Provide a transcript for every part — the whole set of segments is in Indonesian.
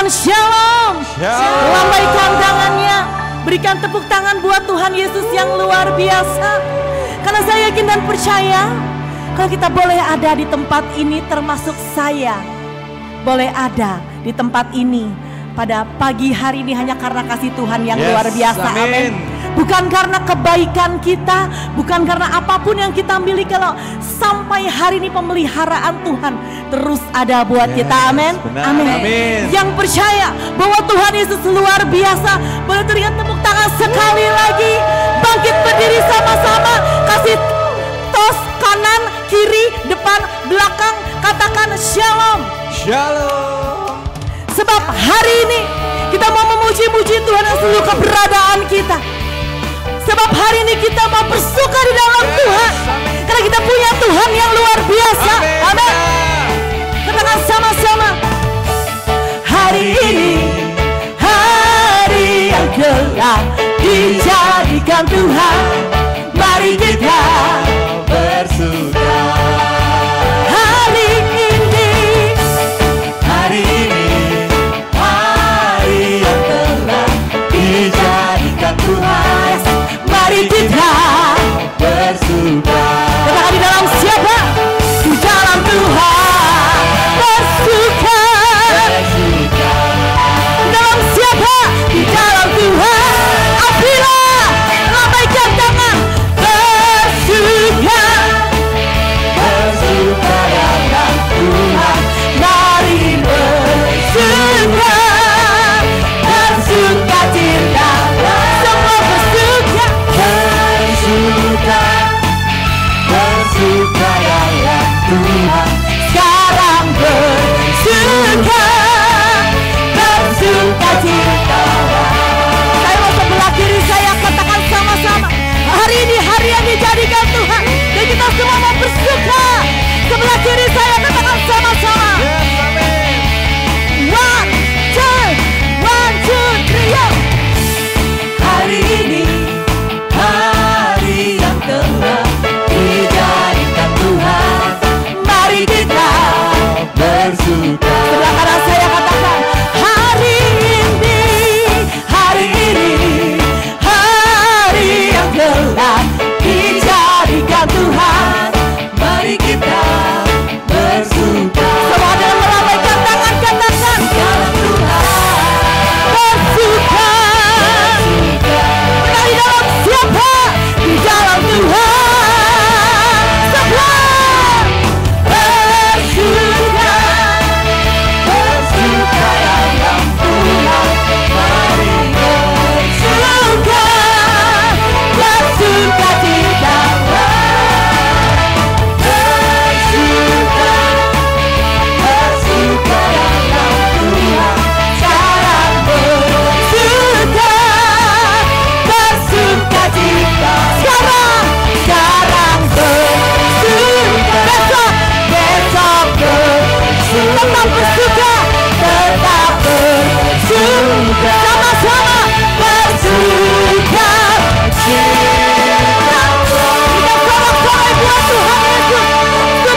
shalom. Lambaikan tangannya. Berikan tepuk tangan buat Tuhan Yesus yang luar biasa. Karena saya yakin dan percaya kalau kita boleh ada di tempat ini, termasuk saya boleh ada di tempat ini pada pagi hari ini hanya karena kasih Tuhan yang luar biasa. Amin. Bukan karena kebaikan kita, bukan karena apapun yang kita miliki, kalau sampai hari ini pemeliharaan Tuhan terus ada buat kita. Amin. Amin. Yang percaya bahwa Tuhan Yesus luar biasa, boleh berikan tepuk tangan sekali lagi. Bangkit berdiri sama-sama, kasih tos kanan, kiri, depan, belakang, katakan shalom. Shalom. Sebab hari ini kita mau memuji-muji Tuhan yang seluruh keberadaan kita. Sebab hari ini kita mau bersuka di dalam Tuhan. Karena kita punya Tuhan yang luar biasa. Amin. Katakan sama-sama. Hari ini hari yang telah dijadikan Tuhan. Mari kita bersuka. Hari ini hari yang telah dijadikan Tuhan. Mari kita bersuka. Katakan di dalam siapa? Di dalam Tuhan bersuka. Di dalam siapa? Di dalam Tuhan. Apabila lambaikan tangan bersuka. Bersuka dalam Tuhan. Mari bersuka. Bersuka cinta. Semua bersuka. Bersuka dalam Tuhan. Sekarang bersuka. Bersuka cinta. Saya mau sebelah kiri saya katakan sama-sama. Hari ini hari yang dijadikan Tuhan. Dan kita semua mau bersuka. Sebelah kiri saya katakan sama-sama. One, two, three, yo. Hari ini hari yang telah dijadikan Tuhan. Mari kita bersuka. Sebelah kanan saya katakan hari ini hari yang telah dijadikan Tuhan. Mari kita bersuka. Semua dengan melambaikan tangan katakan dalam Tuhan bersuka. Kita di dalam siapa? Di dalam Tuhan. Sebelah bersuka. Bersuka dalam Tuhan. Mari bersuka. Bersuka di dalam. Bersuka. Bersuka dalam Tuhan. Sekarang bersuka. Bersuka cita. Sekarang bersuka. Besok bersuka. Tetap bersuka. Tetap bersuka. Sama-sama bersuka. Kita sorak-sorai buat Tuhan Yesus.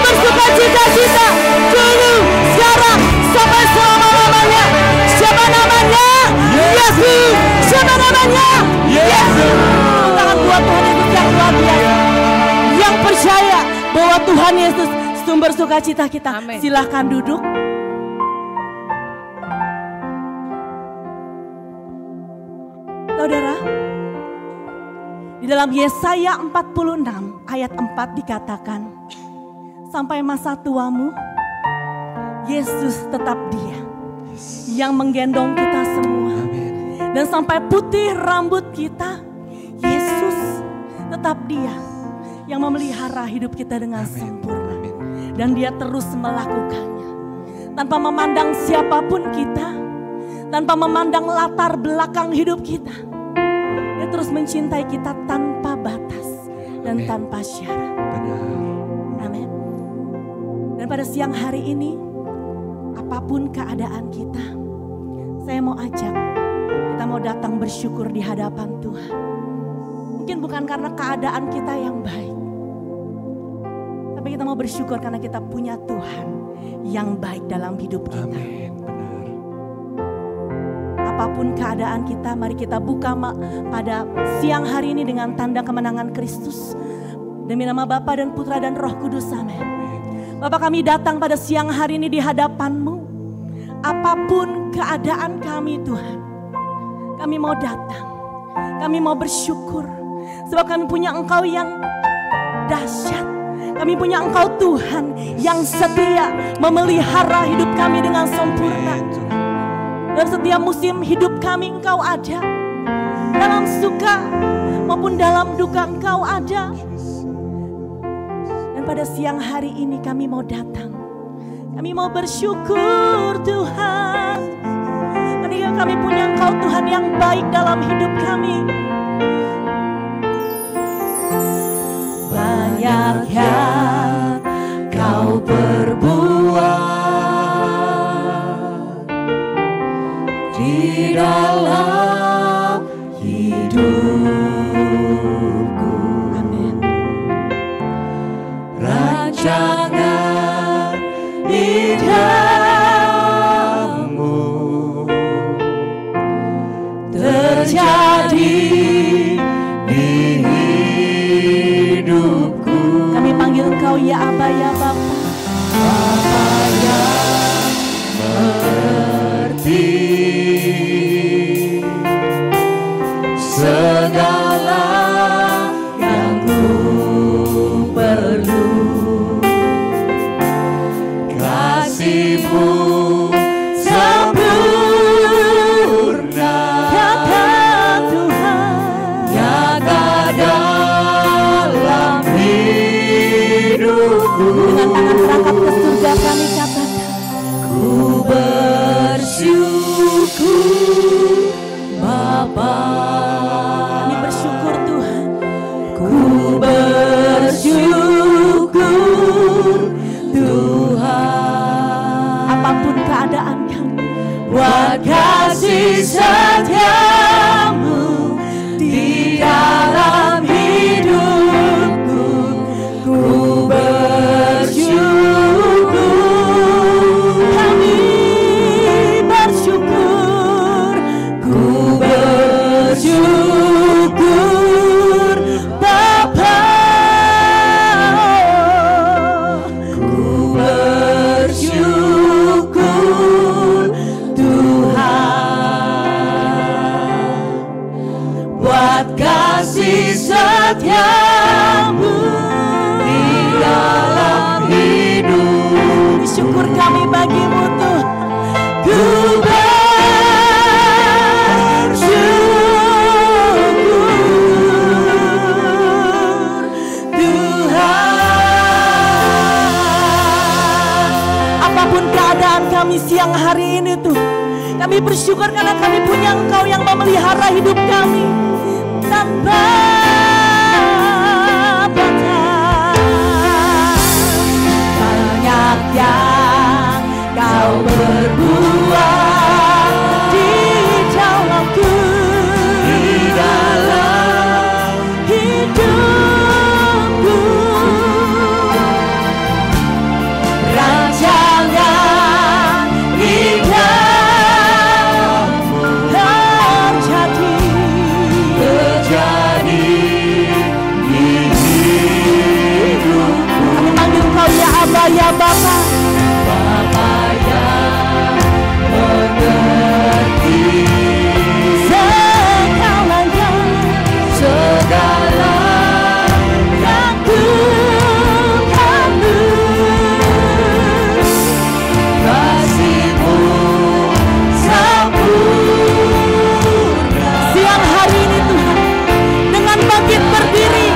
Bersuka cita-cita. Dulu, sekarang, sampai selama-lamanya. Siapa namanya? Yesus. Siapa namanya? Yesus. Tangan buat Tuhan Yesus yang luar biasa. Yang percaya bahwa Tuhan Yesus sumber sukacita kita. Amin. Silahkan duduk. Saudara, di dalam Yesaya 46 ayat 4 dikatakan, sampai masa tuamu, Yesus tetap Dia yang menggendong kita semua. Dan sampai putih rambut kita, Yesus tetap Dia yang memelihara hidup kita dengan sempurna. Dan Dia terus melakukannya tanpa memandang siapapun kita, tanpa memandang latar belakang hidup kita. Dia terus mencintai kita tanpa batas dan tanpa syarat. Amin. Dan pada siang hari ini, apapun keadaan kita, saya mau ajak, kita mau datang bersyukur di hadapan Tuhan. Mungkin bukan karena keadaan kita yang baik, tapi kita mau bersyukur karena kita punya Tuhan yang baik dalam hidup kita. Amin. Benar. apapun keadaan kita, mari kita buka pada siang hari ini dengan tanda kemenangan Kristus. Demi nama Bapa dan Putra dan Roh Kudus, amin. Bapa, kami datang pada siang hari ini di hadapan-Mu. Apapun keadaan kami Tuhan, kami mau datang, kami mau bersyukur. Sebab kami punya Engkau yang dahsyat. Kami punya Engkau Tuhan yang setia memelihara hidup kami dengan sempurna. Dalam setiap musim hidup kami Engkau ada. Dalam suka maupun dalam duka Engkau ada. Dan pada siang hari ini kami mau datang. Kami mau bersyukur Tuhan. Ketika kami punya Engkau Tuhan yang baik dalam hidup kami. Banyak yang Kau perbuat di dalam hidupku. Amin. Rancangan indahmu terjadi di hidupku. Kami panggil Engkau ya Aba ya Bapa. Bapa yang mengerti segala yang ku perlu. Kasih-Mu sempurna, Nyata Tuhan, nyata dalam hidupku. dengan tangan terangkat ke surga kami katakan, Ku bersyukur Bapa. kami bersyukur Tuhan. Ku bersyukur Tuhan. Apapun keadaan kami, Buat kasih setiamu di dalam hidupku. Ku bersyukur. kami bersyukur. Ku bersyukur Bapa. Ku bersyukur Tuhan. Buat kasih setiamu di dalam hidup. Syukur kami bagimu Tuhan. Ku bersyukur Tuhan. Apapun keadaan kami siang hari ini Tuhan, kami bersyukur karena kami punya Engkau yang memelihara hidup kami tanpa batas. Banyak yang Kau berbuat Di dalamku, di dalam hidupku, rancangan indahmu terjadi di hidupku. kami panggil Engkau ya Aba ya Bapa. Bapa yang mengerti Segalanya segala yang ku perlu. kasih-Mu sempurna. Siang hari ini Tuhan, dengan bangkit berdiri,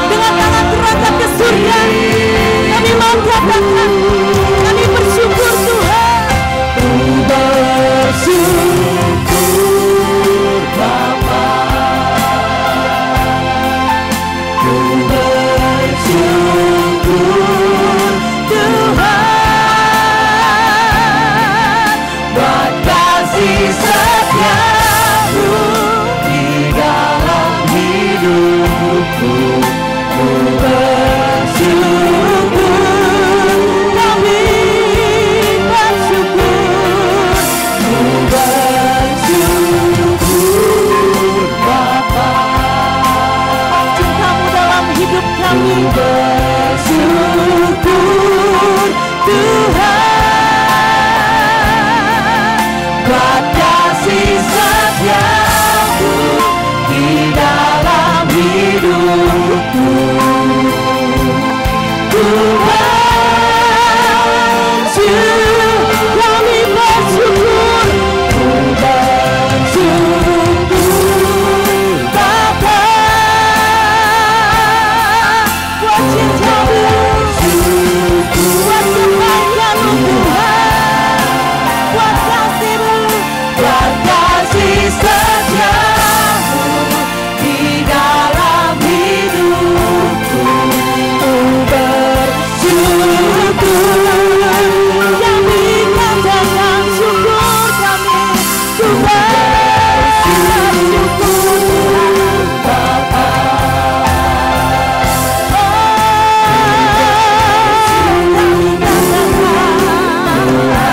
dengan tangan terangkat ke surga, kami mau katakan, kami bersyukur Tuhan. Ku bersyukur Bapa. Ku bersyukur Tuhan. Buat kasih setiamu di dalam hidupku. Ku bersyukur Tuhan, buat kasih setiamu di dalam hidupku. Tuhan, kami bersyukur, Bapa, buat cinta-Mu, buat kebaikan-Mu Tuhan, buat kasih-Mu, buat kasih setiamu di dalam hidupku. Bersyukur, kami katakan syukur kami, Tuhan, syukur Tuhan Bapa. Kami katakan haleluya,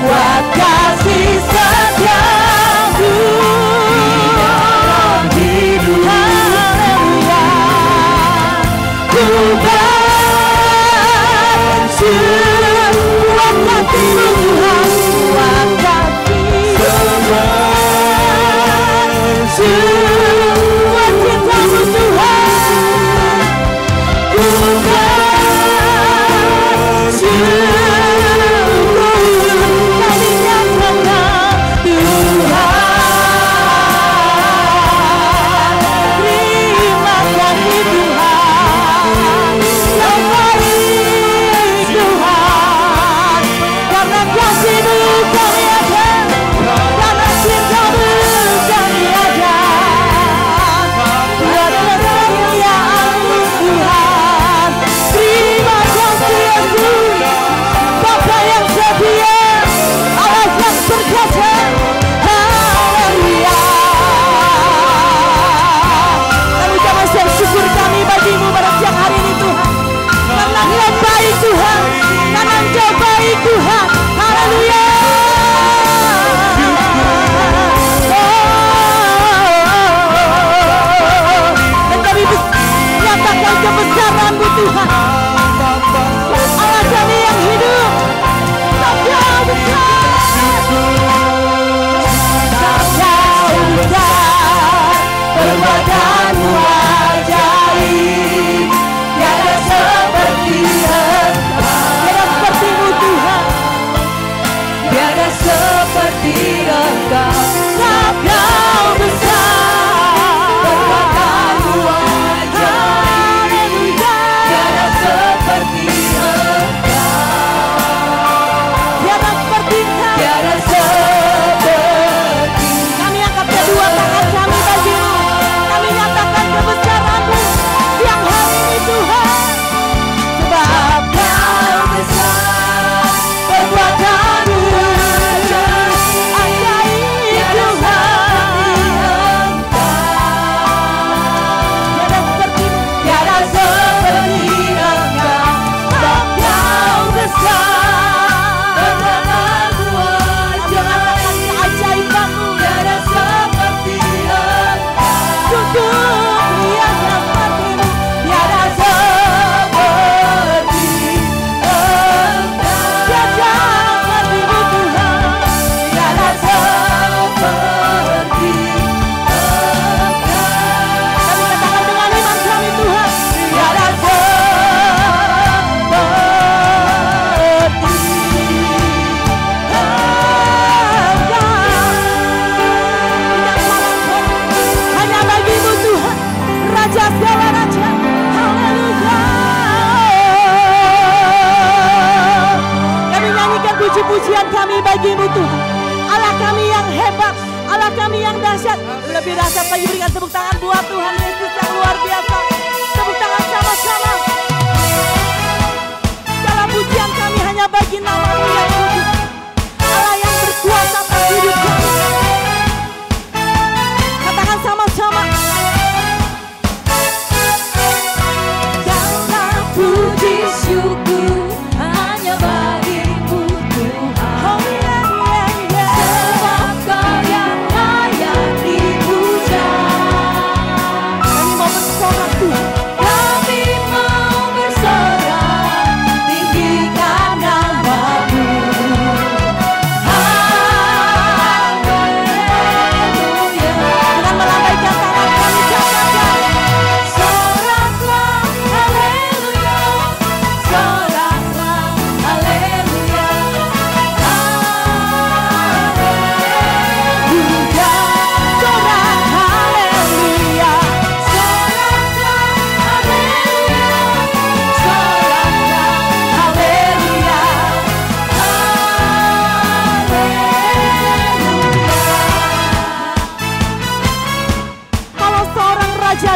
buat kasih setiamu di dalam hidup. Haleluya, Tuhan, buat kasih-Mu Tuhan, buat kasih buat cinta-Mu Tuhan, Tuhan, syukur kami nyatakan Tuhan, terima kasih Tuhan, yang baik Tuhan, karena kasih-Mu kami ada, karena cinta-Mu kami ada, buat kemuliaan-Mu Tuhan. Terima kasih Yesus, Bapa yang setia, Allah yang berkuasa. Haleluya. Kami ucapkan syukur kami bagi-Mu pada siang hari ini Tuhan, karena Engkau baik Tuhan, karena Engkau baik Tuhan. Haleluya. Dan kami nyatakan kebesaran-Mu Tuhan, Allah kami yang hidup, Engkau besar, Engkau besar, perbuatan-Mu ajaib, tiada seperti Engkau, tiada seperti-Mu Tuhan, tiada seperti Engkau. Engkau besar, perbuatan-Mu ajaib, tiada seperti Engkau, tiada seperti Engkau, tiada seperti. Kami angkat kedua tangan kami bagi-Mu, kami nyatakan kebesaran-Mu siang hari ini Tuhan, sebab Engkau besar, perbuatan-Mu ajaib Tuhan. Tiada seperti Engkau, Engkau besar, perbuatan-Mu ajaib, keajaiban-Mu tiada seperti Engkau. Sungguh tiada seperti-Mu, tiada seperti Engkau, tiada seperti-Mu Tuhan, tiada seperti Engkau. Kami katakan dengan iman kami Tuhan, tiada seperti hanya bagi-Mu Tuhan, Raja segala raja. Haleluya. Kami nyanyikan puji-pujian kami bagi-Mu Tuhan, Allah kami yang hebat, Allah kami yang dahsyat. Lebih dahsyat lagi, berikan tepuk tangan buat Tuhan Yesus yang luar biasa. Tepuk tangan sama-sama. Segala pujian kami hanya bagi nama-Mu yang kudus, Allah yang berkuasa atas hidup kami. Katakan sama-sama. Segala puji syukur hanya bagi-Mu Tuhan. Oh yeah, yeah, yeah. Sebab Kau yang layak dipuja. Kami mau bersorak Tuhan. Kami mau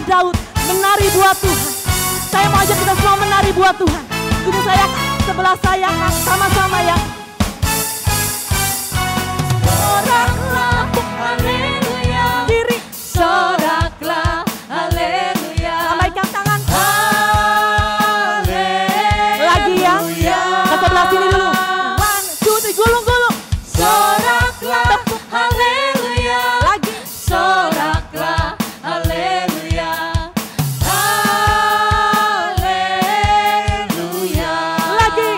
Allah Daud menari buat Tuhan. Saya mau ajak kita semua menari buat Tuhan. Duduk saya sebelah saya sama-sama ya. Soraklah haleluya. Kiri. Soraklah haleluya. Lambaikan tangan. Haleluya. Lagi ya. Ke sebelah sini dulu. 1, 2, 3, gulung-gulung. Soraklah haleluya. Lagi. Soraklah haleluya. Haleluya. Lagi.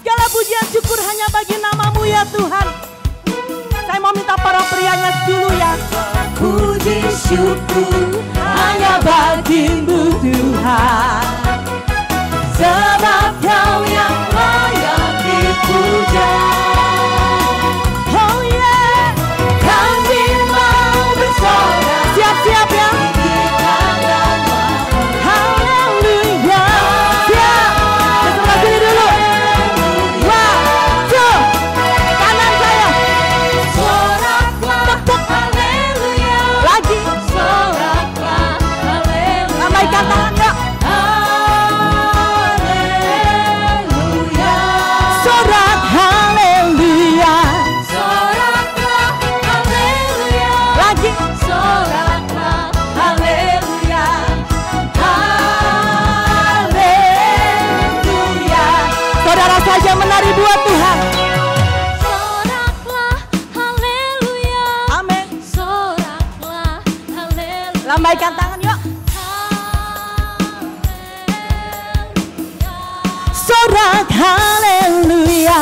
Segala pujian syukur hanya bagi nama-Mu ya Tuhan. Saya mau minta para prianya dulu ya. Puji syukur hanya bagi-Mu Tuhan, sebab Kau yang layak dipuja. Oh yeah, kami mau bersorak. Siap-siap ya. Haleluya. Siap. Sebelah sini dulu. 1, 2, kanan saya. Soraklah haleluya. Lagi. Soraklah haleluya. Lambaikan tangan ya. Haleluya. Sorak haleluya. Soraklah haleluya. Lagi. Soraklah haleluya. Haleluya. Saudara saja menari buat Tuhan. Soraklah haleluya. Amin. Soraklah haleluya. Lambaikan tangan yuk. Sorak haleluya.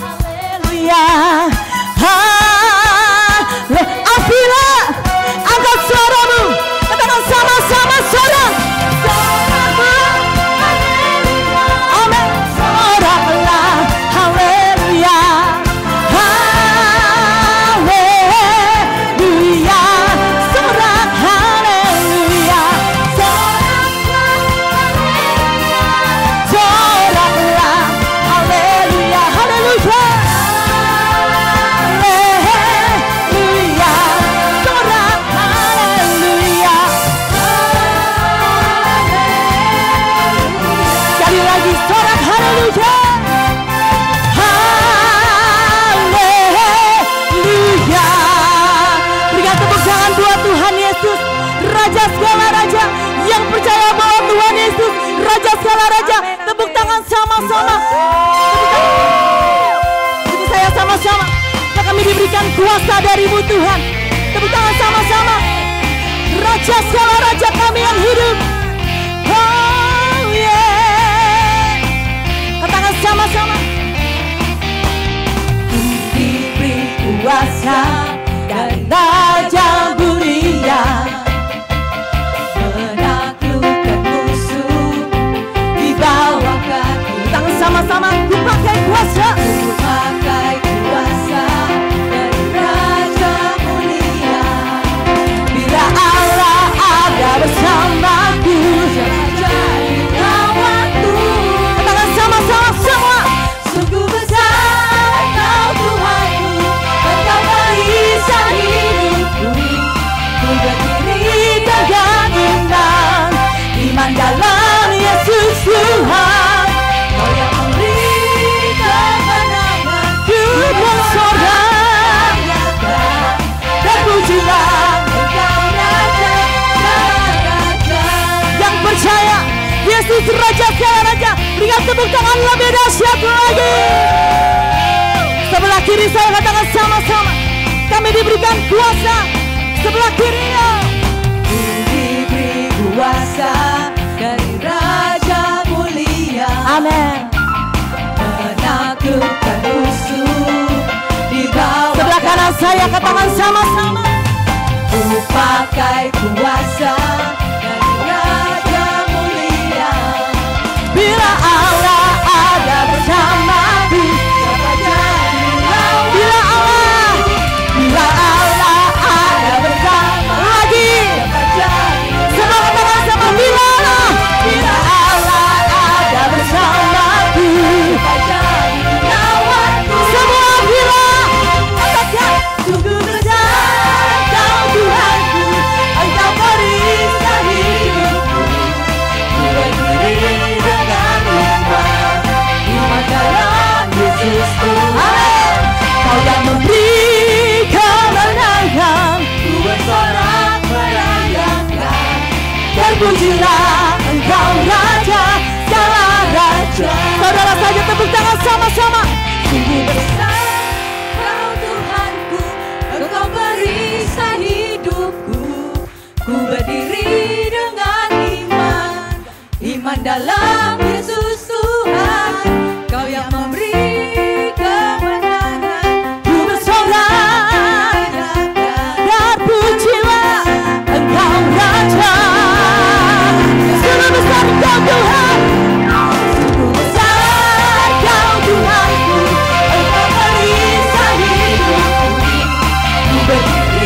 Haleluya. Afila, angkat suaramu. Katakan sama-sama sorak. Amin. Soraklah haleluya. Haleluya. Sorak haleluya. Soraklah haleluya. Haleluya. Haleluya. Sorak haleluya. Sekali lagi sorak haleluya. Haleluya. Berikan tepuk tangan buat Tuhan Yesus, Raja segala raja, yang percaya bahwa Tuhan Yesus Raja segala raja. Tepuk tangan sama-sama. Tepuk saya sama-sama. Ya, kami diberikan kuasa dari-Mu Tuhan. Tepuk tangan sama-sama. Raja segala raja kami yang hidup. Oh yeah. Katakan sama-sama. Diberi kuasa dari Raja mulia, menaklukkan musuh di bawah kaki. Tangan sama-sama. Ku pakai kuasa. Ku pakai kuasa dari Raja mulia. Bila Allah ada bersamaku, jadi kawanku. Katakan sama-sama semua. Sungguh besar Kau Tuhanku, Engkau barisan hidupku. Ku berdiri tegak iman, iman dalam Yesus Tuhan. Kau yang memberi kemenangan. Ku bersorak dan pujilah Engkau Raja Raja. Yang percaya Yesus Raja segala raja, berikan tepuk tangan lebih dahsyat lagi. Sebelah kiri saya katakan sama-sama. Kami diberikan kuasa. Sebelah kiri ya. Diberi kuasa dari Raja mulia. Amin. Menaklukkan musuh di bawah. Sebelah kanan saya katakan sama-sama. Ku pakai kuasa dari Raja mulia. Bila Allah ada bersamaku, bila Allah ada bersama lagi. Semua katakan sama. Bila Allah ada bersamaku, semua bila katakan Terpujilah Engkau Raja, segala raja. Saudara saja tepuk tangan sama-sama. Sungguh besar Kau Tuhanku, Engkau perisai hidupku. Ku berdiri dengan iman dalam Yesus Tuhan. Kau yang memberi kemenangan. Ku bersorak, terpujilah Engkau Raja. Sungguh besar Engkau Tuhan, Sungguh besar Kau Tuhanku, Engkau perisai hidupku. Ku berdiri dengan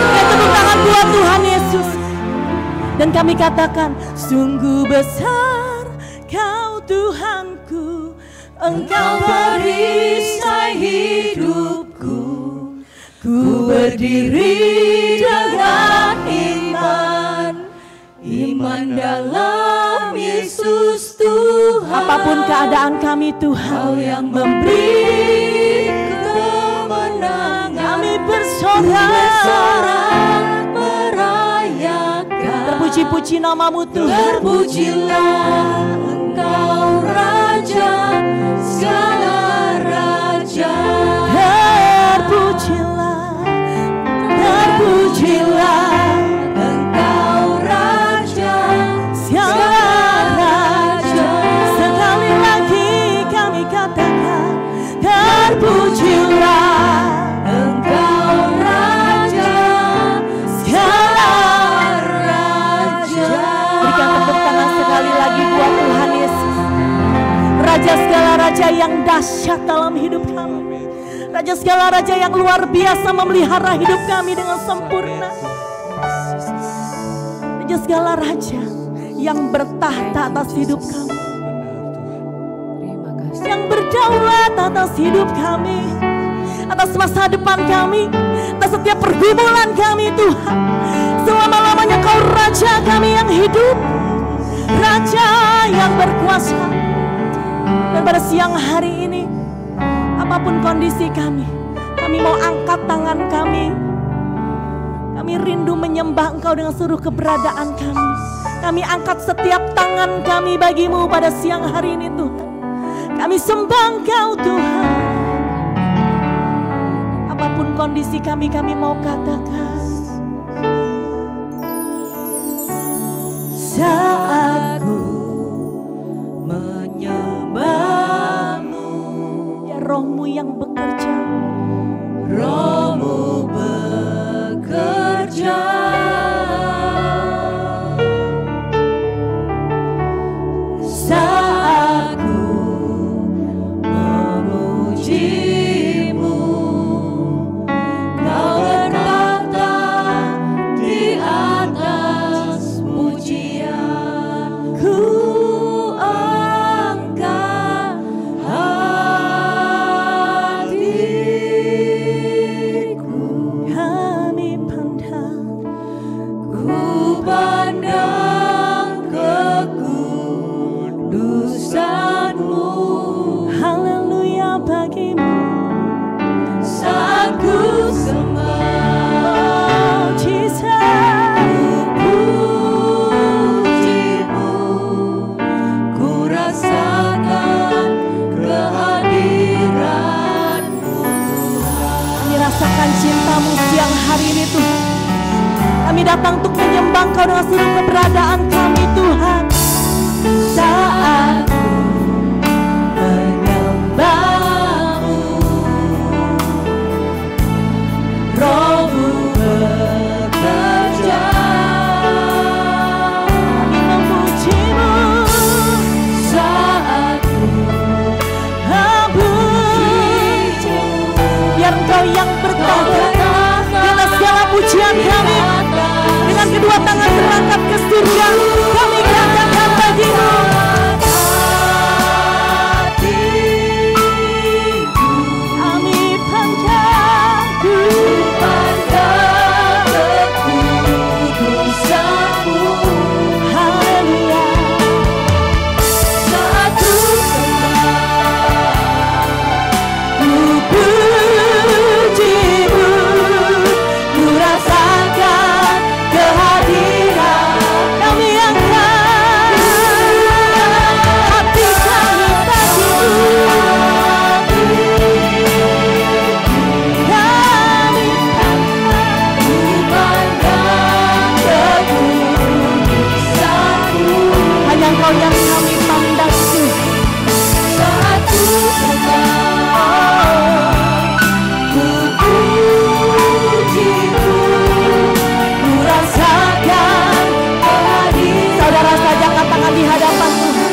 iman dalam Tuhan. Yesus Tuhan. Dan kami katakan, sungguh besar Kau Tuhanku, Engkau perisai hidupku. Ku berdiri dengan iman dalam Yesus Tuhan. Apapun keadaan kami Tuhan, Kau yang memberi kemenangan. Kami bersorak puji-puji nama-Mu Tuhan. Terpujilah Engkau Raja, segala raja. Terpujilah Engkau Raja, segala raja. Sekali lagi kami katakan, terpujilah Raja segala raja yang dahsyat dalam hidup kami. Raja segala raja yang luar biasa memelihara hidup kami dengan sempurna. Raja segala raja yang bertahta atas hidup kami, yang berdaulat atas hidup kami, atas masa depan kami, atas setiap pergumulan kami Tuhan. Selama-lamanya Kau Raja kami yang hidup, Raja yang berkuasa. Dan pada siang hari ini, apapun kondisi kami mau angkat tangan kami. Kami rindu menyembah Engkau dengan seluruh keberadaan kami. Kami angkat setiap tangan kami bagi-Mu pada siang hari ini Tuhan. Kami sembah Engkau Tuhan. Apapun kondisi kami mau katakan, saat Roh-Mu yang bekerja, Roh-Mu bekerja. Saat ku memuji-Mu, Kau bertahta di atas pujian. Ku cinta-Mu siang hari ini Tuhan. Kami datang untuk menyembah Engkau dengan seluruh keberadaan kami Tuhan. Saat menyembah-Mu, Roh-Mu bekerja. Kami memuji yang bertahta. Di atas segala pujian kami, dengan kedua tangan terangkat ke surga, kami katakan bagimu. Di hadapan Tuhan,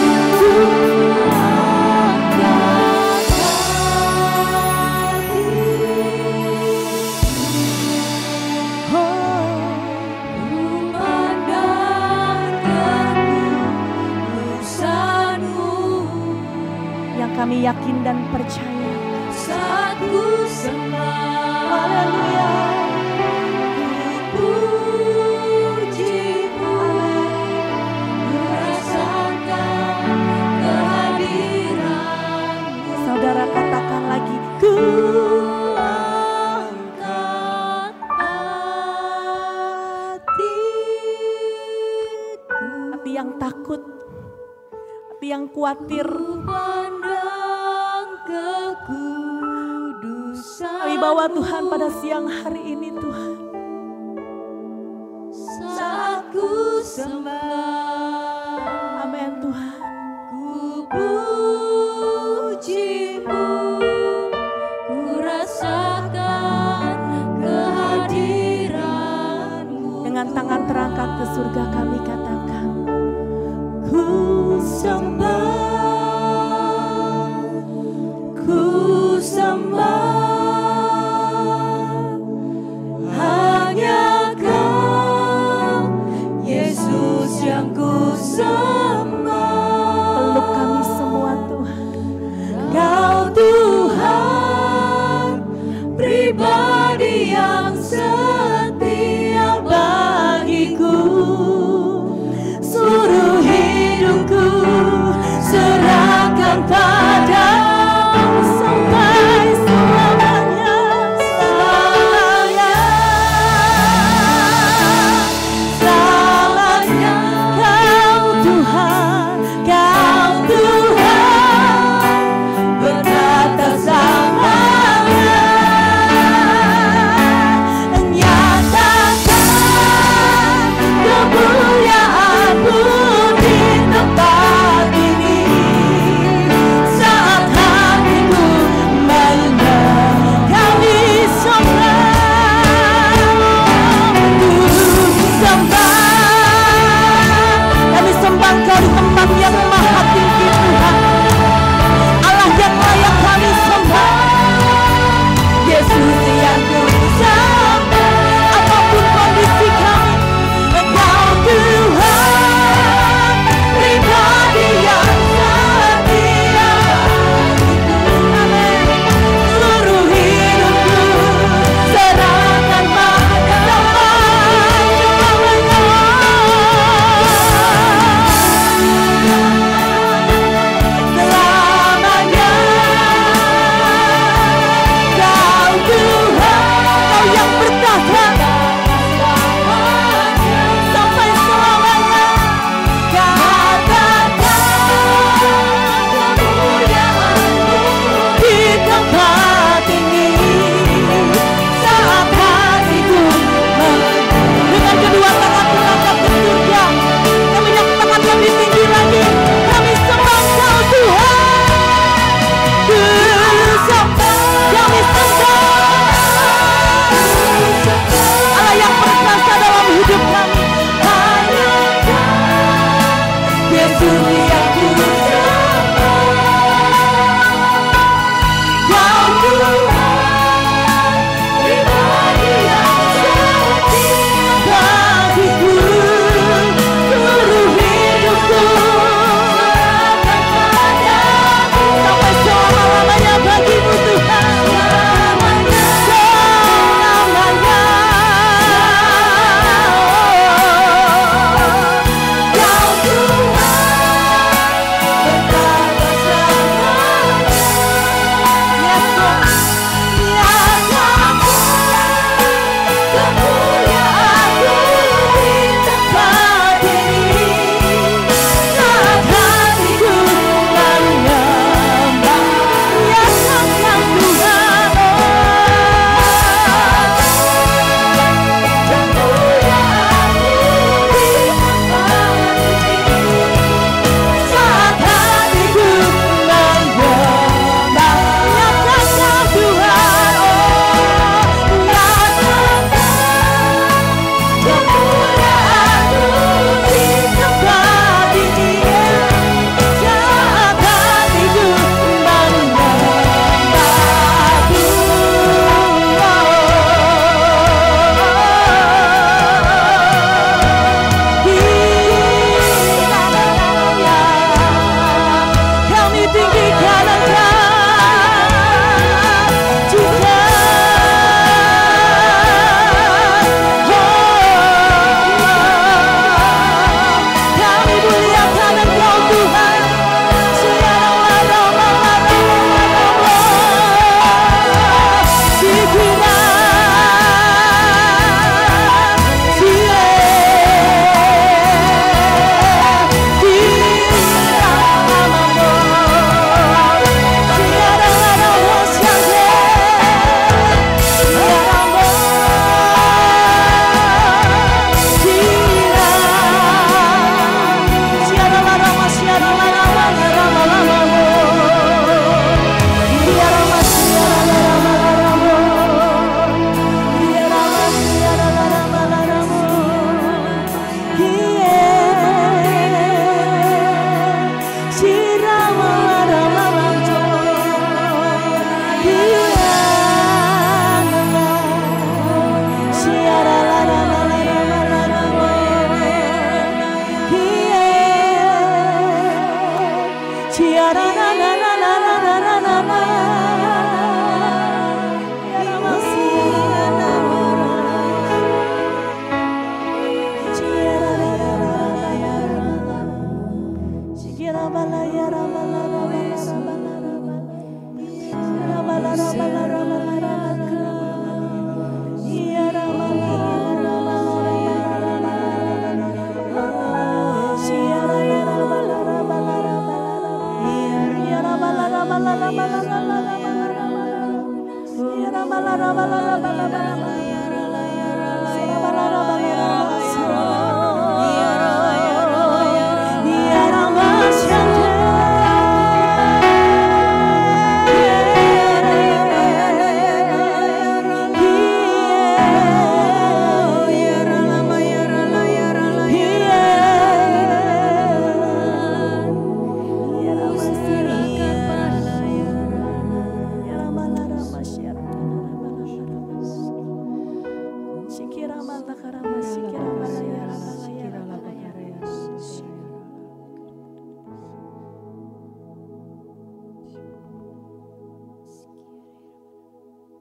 yang kami yakin dan percaya saat ku sembah. Haleluya. Saudara katakan lagi, ku angkat hati yang takut, hati yang khawatir, kami bawa Tuhan pada siang hari ini Tuhan. Saat ku sembah, amin Tuhan. ku pujimu, ku rasakan kehadiranmu. Dengan tangan terangkat ke surga kami katakan, Ku sembah, ku sembah, hanya Kau, Yesus yang ku sembah. peluk kami semua Tuhan. Kau Tuhan, pribadi yang setia bagiku, seluruh hidupku.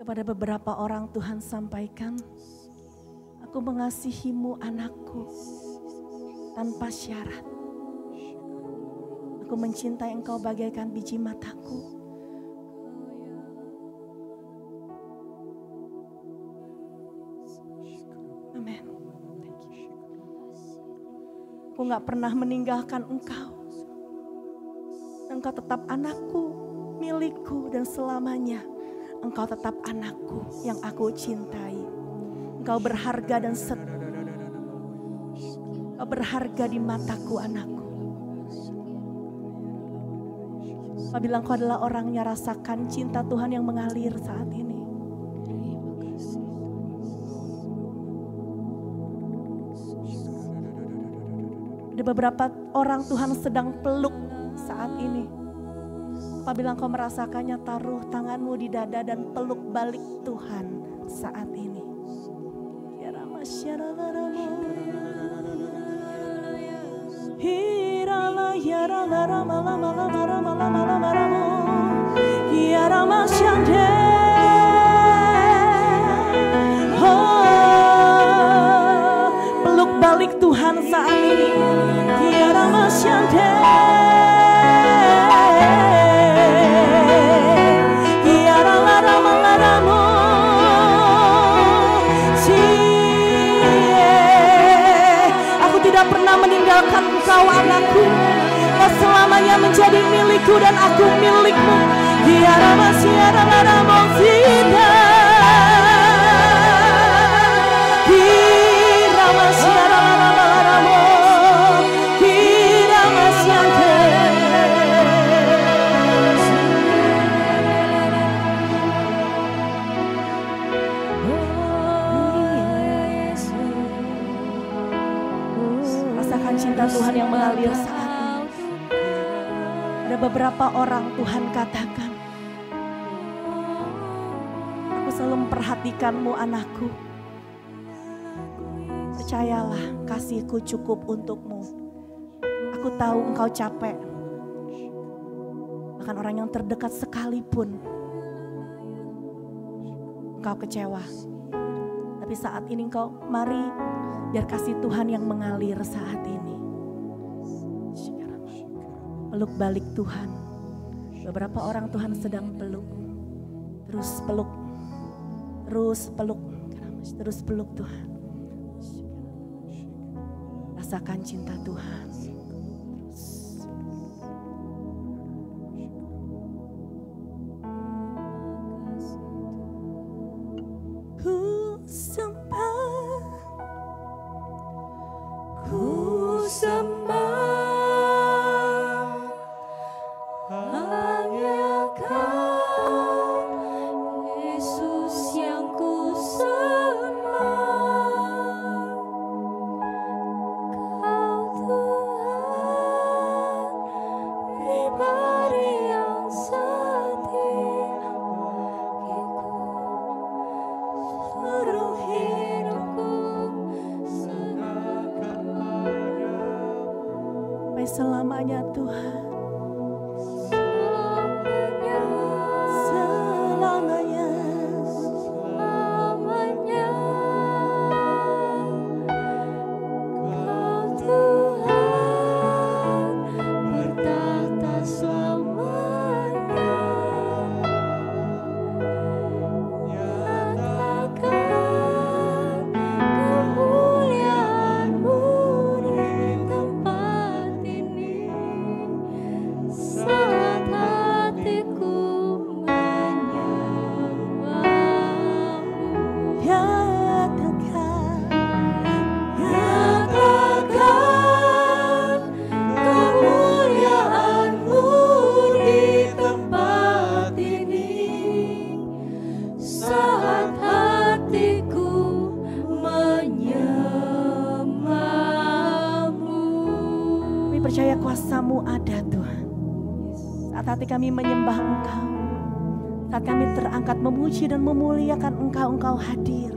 Kepada beberapa orang Tuhan sampaikan, aku mengasihimu anakku tanpa syarat. Aku mencintai engkau bagaikan biji mataku. Amin. Aku gak pernah meninggalkan engkau. Engkau tetap anakku, milikku dan selamanya. Engkau tetap anakku yang aku cintai. Engkau berharga dan engkau berharga di mataku anakku. Apabila engkau adalah orangnya, rasakan cinta Tuhan yang mengalir saat ini. Ada beberapa orang Tuhan sedang peluk saat ini. Apabila engkau merasakannya, taruh tanganmu di dada dan peluk balik Tuhan saat ini. Peluk balik Tuhan saat ini. Meninggalkan engkau anakku, kau selamanya menjadi milikku dan aku milikmu. Cinta Tuhan yang mengalir saat ini. Ada beberapa orang Tuhan katakan, aku selalu memperhatikanmu anakku. Percayalah, kasihku cukup untukmu. Aku tahu engkau capek. Bahkan orang yang terdekat sekalipun engkau kecewa. Tapi saat ini engkau, mari biar kasih Tuhan yang mengalir saat ini. Peluk balik Tuhan. Beberapa orang Tuhan sedang peluk. Terus peluk. Terus peluk. Terus peluk Tuhan. Rasakan cinta Tuhan. Selamanya Tuhan, selamanya, selamanya, Kau Tuhan bertahta selamanya. Nyatakan kemuliaan-Mu di tempat ini. percaya kuasa-Mu ada Tuhan. Saat hati kami menyembah Engkau, saat kami terangkat memuji dan memuliakan Engkau, Engkau hadir.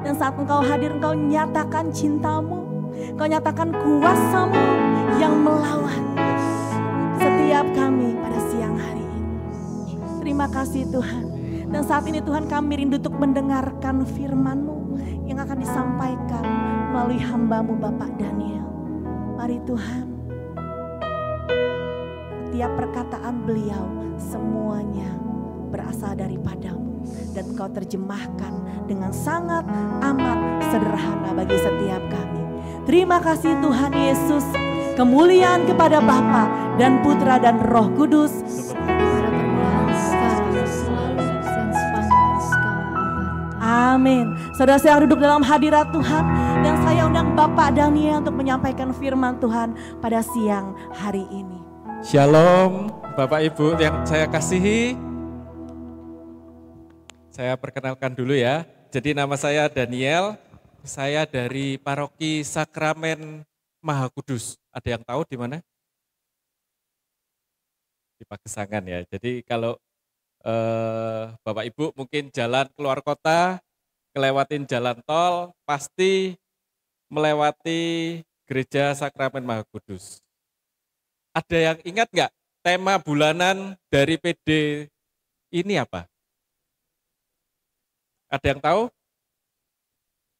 Dan saat Engkau hadir, Engkau nyatakan cinta-Mu, Engkau nyatakan kuasa-Mu yang melawan setiap kami pada siang hari ini. Terima kasih Tuhan. Dan saat ini Tuhan, kami rindu untuk mendengarkan firman-Mu yang akan disampaikan melalui hamba-Mu Bapak Daniel. Mari Tuhan, setiap perkataan beliau semuanya berasal daripada-Mu. Dan Engkau terjemahkan dengan sangat amat sederhana bagi setiap kami. Terima kasih Tuhan Yesus. Kemuliaan kepada Bapa dan Putra dan Roh Kudus. Amin. Saudara, saya duduk dalam hadirat Tuhan dan saya undang Bapak Daniel untuk menyampaikan firman Tuhan pada siang hari ini. Shalom Bapak Ibu yang saya kasihi. Saya perkenalkan dulu ya. Jadi nama saya Daniel. Saya dari Paroki Sakramen Maha Kudus. Ada yang tahu di mana? Di Pagesangan ya. Jadi kalau Bapak Ibu mungkin jalan keluar kota, ngelewatin jalan tol, pasti melewati Gereja Sakramen Maha Kudus. Ada yang ingat nggak tema bulanan dari PD ini apa? Ada yang tahu?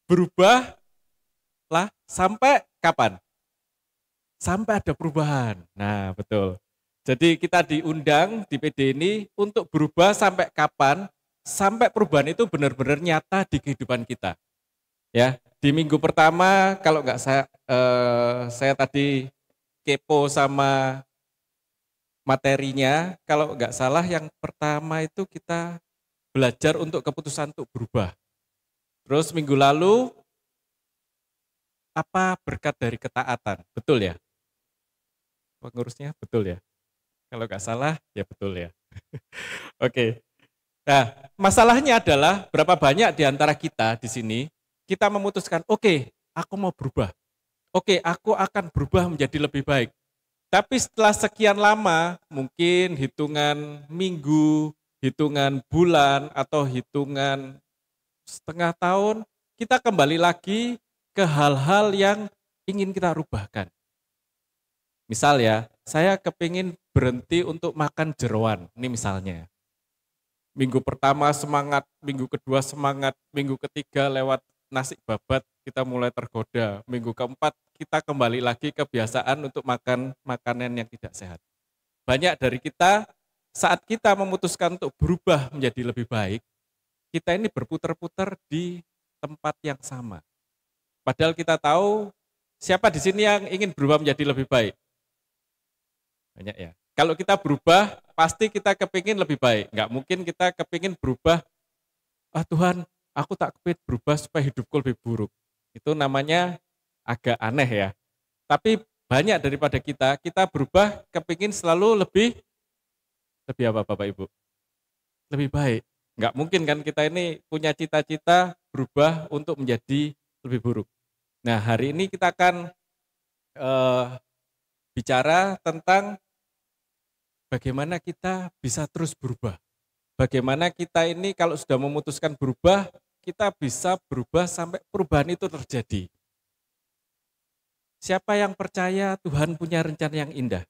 Berubahlah sampai kapan? Sampai ada perubahan. Nah betul. Jadi kita diundang di PD ini untuk berubah sampai kapan? Sampai perubahan itu benar-benar nyata di kehidupan kita. Ya, di minggu pertama kalau nggak saya tadi kepo sama materinya, kalau nggak salah yang pertama itu kita belajar untuk keputusan untuk berubah. Terus minggu lalu apa berkat dari ketaatan? Betul ya? Pengurusnya betul ya? Kalau nggak salah, ya betul ya. Oke. Nah, masalahnya adalah berapa banyak di antara kita di sini, kita memutuskan, oke, aku mau berubah. Oke, aku akan berubah menjadi lebih baik. Tapi setelah sekian lama, mungkin hitungan minggu, hitungan bulan, atau hitungan setengah tahun, kita kembali lagi ke hal-hal yang ingin kita rubahkan. Misal ya, saya kepingin berhenti untuk makan jeroan, ini misalnya. Minggu pertama semangat, minggu kedua semangat, minggu ketiga lewat nasi babat kita mulai tergoda. Minggu keempat kita kembali lagi kebiasaan untuk makan makanan yang tidak sehat. Banyak dari kita saat kita memutuskan untuk berubah menjadi lebih baik, kita ini berputar-putar di tempat yang sama. Padahal kita tahu siapa di sini yang ingin berubah menjadi lebih baik. Banyak ya. Kalau kita berubah, pasti kita kepingin lebih baik. Enggak mungkin kita kepingin berubah, Tuhan, aku tak kepingin berubah supaya hidupku lebih buruk. Itu namanya agak aneh ya. Tapi banyak daripada kita berubah kepingin selalu lebih apa Bapak Ibu? Lebih baik. Enggak mungkin kan kita ini punya cita-cita berubah untuk menjadi lebih buruk. Nah hari ini kita akan bicara tentang bagaimana kita bisa terus berubah. Bagaimana kita ini kalau sudah memutuskan berubah, kita bisa berubah sampai perubahan itu terjadi. Siapa yang percaya Tuhan punya rencana yang indah?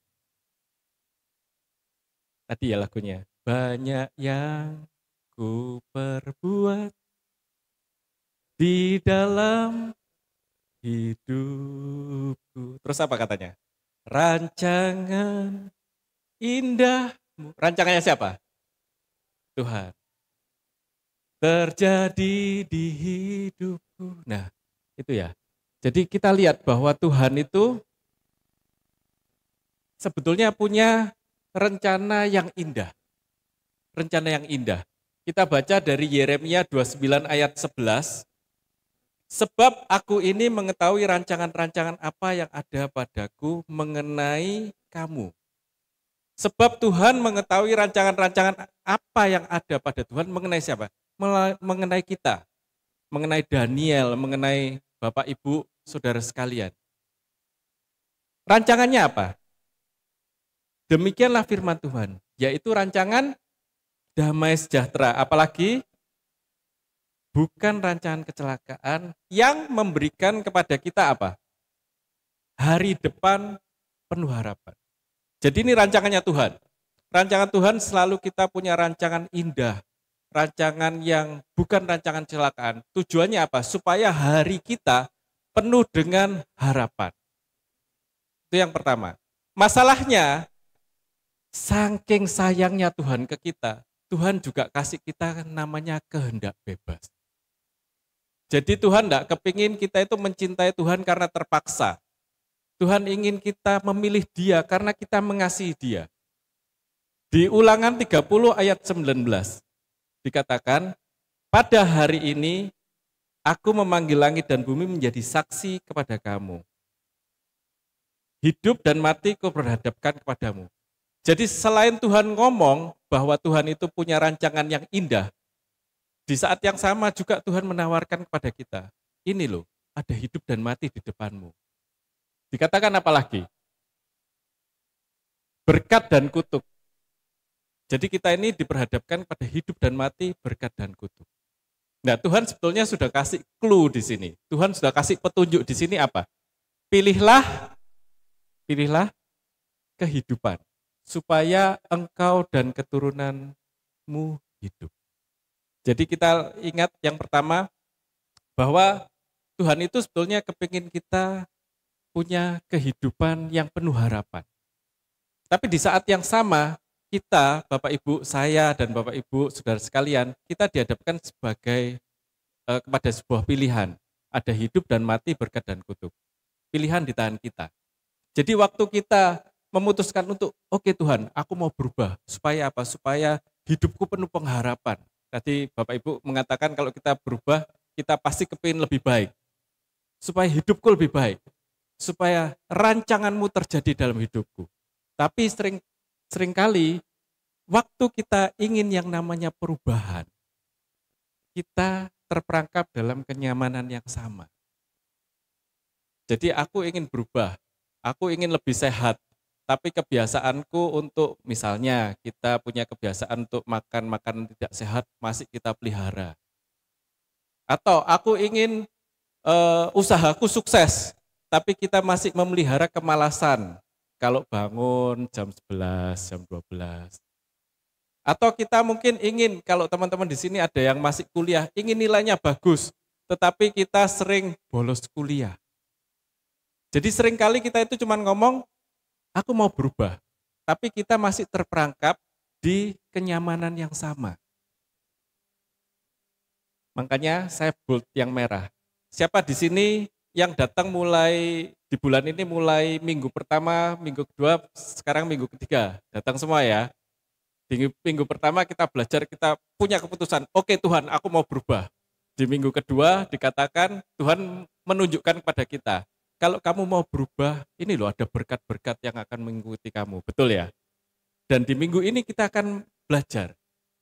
Tadi ya lagunya. Banyak yang ku perbuat di dalam hidupku. Terus apa katanya? Rancangan indahmu. Rancangannya siapa? Tuhan. Terjadi di hidupku. Nah, itu ya. Jadi kita lihat bahwa Tuhan itu sebetulnya punya rencana yang indah. Rencana yang indah. Kita baca dari Yeremia 29 ayat 11. Sebab aku ini mengetahui rancangan-rancangan apa yang ada padaku mengenai kamu. Sebab Tuhan mengetahui rancangan-rancangan apa yang ada pada Tuhan mengenai siapa? Mengenai kita, mengenai Daniel, mengenai Bapak Ibu, Saudara sekalian. Rancangannya apa? Demikianlah firman Tuhan, yaitu rancangan damai sejahtera, apalagi bukan rancangan kecelakaan yang memberikan kepada kita apa? Hari depan penuh harapan. Jadi ini rancangannya Tuhan. Rancangan Tuhan selalu kita punya rancangan indah, rancangan yang bukan rancangan kecelakaan. Tujuannya apa? Supaya hari kita penuh dengan harapan. Itu yang pertama. Masalahnya, saking sayangnya Tuhan ke kita, Tuhan juga kasih kita namanya kehendak bebas. Jadi Tuhan tidak kepingin kita itu mencintai Tuhan karena terpaksa. Tuhan ingin kita memilih Dia karena kita mengasihi Dia. Di Ulangan 30 ayat 19 dikatakan, pada hari ini aku memanggil langit dan bumi menjadi saksi kepada kamu. Hidup dan mati ku berhadapkan kepadamu. Jadi selain Tuhan ngomong bahwa Tuhan itu punya rancangan yang indah, di saat yang sama juga Tuhan menawarkan kepada kita, ini loh, ada hidup dan mati di depanmu. Dikatakan apa lagi? Berkat dan kutuk. Jadi kita ini diperhadapkan pada hidup dan mati, berkat dan kutuk. Nah, Tuhan sebetulnya sudah kasih clue di sini. Tuhan sudah kasih petunjuk di sini apa? Pilihlah kehidupan, supaya engkau dan keturunanmu hidup. Jadi kita ingat yang pertama, bahwa Tuhan itu sebetulnya kepingin kita punya kehidupan yang penuh harapan. Tapi di saat yang sama, kita, Bapak Ibu, saya dan Bapak Ibu, saudara sekalian, kita dihadapkan kepada sebuah pilihan. Ada hidup dan mati, berkat dan kutuk. Pilihan di tangan kita. Jadi waktu kita memutuskan untuk, oke Tuhan, aku mau berubah. Supaya apa? Supaya hidupku penuh pengharapan. Tadi Bapak Ibu mengatakan kalau kita berubah, kita pasti kepingin lebih baik. Supaya hidupku lebih baik. Supaya rancanganmu terjadi dalam hidupku. Tapi seringkali waktu kita ingin yang namanya perubahan, kita terperangkap dalam kenyamanan yang sama. Jadi aku ingin berubah, aku ingin lebih sehat, tapi kebiasaanku untuk misalnya kita punya kebiasaan untuk makan makanan tidak sehat masih kita pelihara. Atau aku ingin usahaku sukses, tapi kita masih memelihara kemalasan. Kalau bangun jam 11, jam 12. Atau kita mungkin ingin, kalau teman-teman di sini ada yang masih kuliah, ingin nilainya bagus, tetapi kita sering bolos kuliah. Jadi seringkali kita itu cuma ngomong, aku mau berubah, tapi kita masih terperangkap di kenyamanan yang sama. Makanya saya bold yang merah. Siapa di sini yang datang mulai di bulan ini, mulai minggu pertama, minggu kedua, sekarang minggu ketiga, datang semua ya. Di minggu pertama kita belajar, kita punya keputusan, oke Tuhan, aku mau berubah. Di minggu kedua dikatakan, Tuhan menunjukkan kepada kita, kalau kamu mau berubah, ini loh ada berkat-berkat yang akan mengikuti kamu, betul ya? Dan di minggu ini kita akan belajar,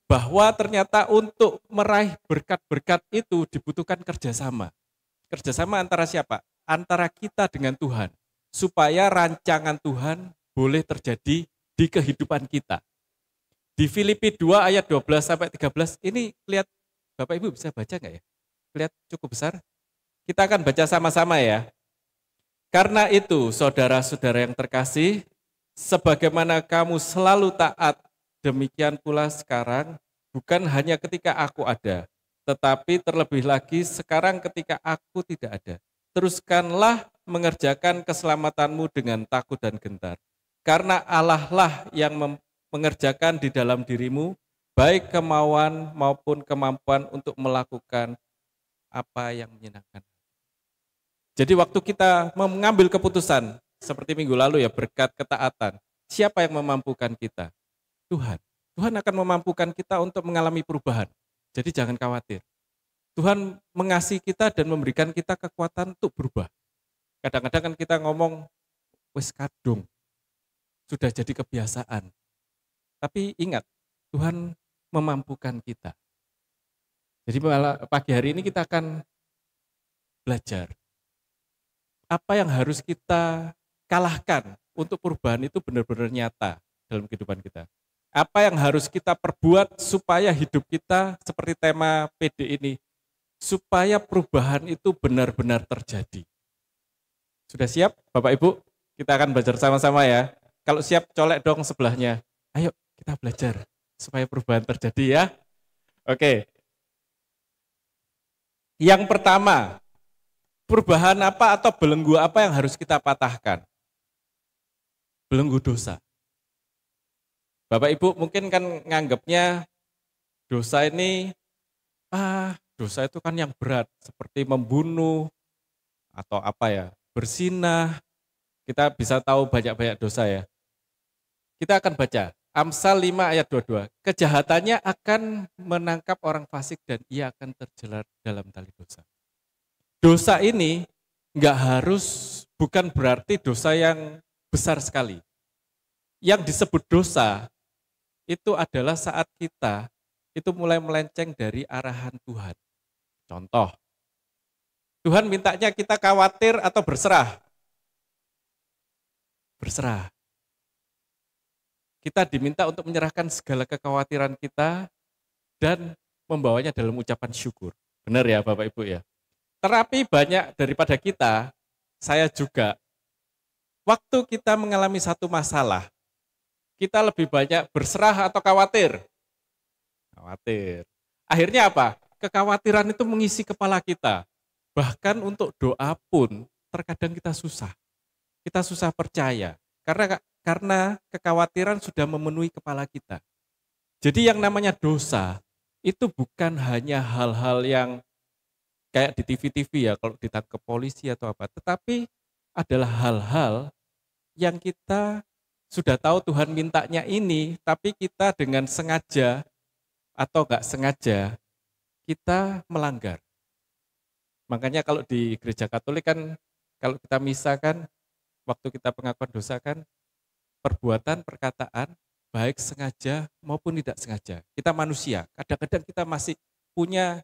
bahwa ternyata untuk meraih berkat-berkat itu dibutuhkan kerjasama. Kerjasama antara siapa? Antara kita dengan Tuhan. Supaya rancangan Tuhan boleh terjadi di kehidupan kita. Di Filipi 2 ayat 12-13 ini lihat, Bapak Ibu bisa baca nggak ya? Lihat cukup besar. Kita akan baca sama-sama ya. Karena itu saudara-saudara yang terkasih, sebagaimana kamu selalu taat, demikian pula sekarang, bukan hanya ketika aku ada, tetapi terlebih lagi sekarang ketika aku tidak ada. Teruskanlah mengerjakan keselamatanmu dengan takut dan gentar. Karena Allah lah yang mengerjakan di dalam dirimu, baik kemauan maupun kemampuan untuk melakukan apa yang menyenangkan. Jadi waktu kita mengambil keputusan, seperti minggu lalu ya, berkat ketaatan, siapa yang memampukan kita? Tuhan. Tuhan akan memampukan kita untuk mengalami perubahan. Jadi jangan khawatir. Tuhan mengasihi kita dan memberikan kita kekuatan untuk berubah. Kadang-kadang kan kita ngomong, wes kadung, sudah jadi kebiasaan. Tapi ingat, Tuhan memampukan kita. Jadi pagi hari ini kita akan belajar. Apa yang harus kita kalahkan untuk perubahan itu benar-benar nyata dalam kehidupan kita. Apa yang harus kita perbuat supaya hidup kita seperti tema PD ini, supaya perubahan itu benar-benar terjadi. Sudah siap Bapak Ibu? Kita akan belajar sama-sama ya. Kalau siap colek dong sebelahnya. Ayo kita belajar supaya perubahan terjadi ya. Oke. Yang pertama, perubahan apa atau belenggu apa yang harus kita patahkan? Belenggu dosa. Bapak Ibu mungkin kan nganggapnya dosa ini, dosa itu kan yang berat, seperti membunuh atau apa ya, berzinah. Kita bisa tahu banyak-banyak dosa ya. Kita akan baca Amsal 5 ayat 22. Kejahatannya akan menangkap orang fasik dan ia akan terjerat dalam tali dosa. Dosa ini bukan berarti dosa yang besar sekali. Yang disebut dosa itu adalah saat kita itu mulai melenceng dari arahan Tuhan. Contoh, Tuhan mintanya kita khawatir atau berserah. Berserah. Kita diminta untuk menyerahkan segala kekhawatiran kita dan membawanya dalam ucapan syukur. Benar ya Bapak Ibu ya? Tetapi banyak daripada kita, saya juga, waktu kita mengalami satu masalah, kita lebih banyak berserah atau khawatir? Khawatir. Akhirnya apa? Kekhawatiran itu mengisi kepala kita. Bahkan untuk doa pun terkadang kita susah. Kita susah percaya. Karena kekhawatiran sudah memenuhi kepala kita. Jadi yang namanya dosa itu bukan hanya hal-hal yang kayak di TV-TV ya, kalau ditangkap polisi atau apa. Tetapi adalah hal-hal yang kita sudah tahu Tuhan mintanya ini, tapi kita dengan sengaja atau enggak sengaja kita melanggar. Makanya kalau di gereja Katolik kan, kalau kita misa kan, waktu kita pengakuan dosa kan, perbuatan, perkataan, baik sengaja maupun tidak sengaja. Kita manusia, kadang-kadang kita masih punya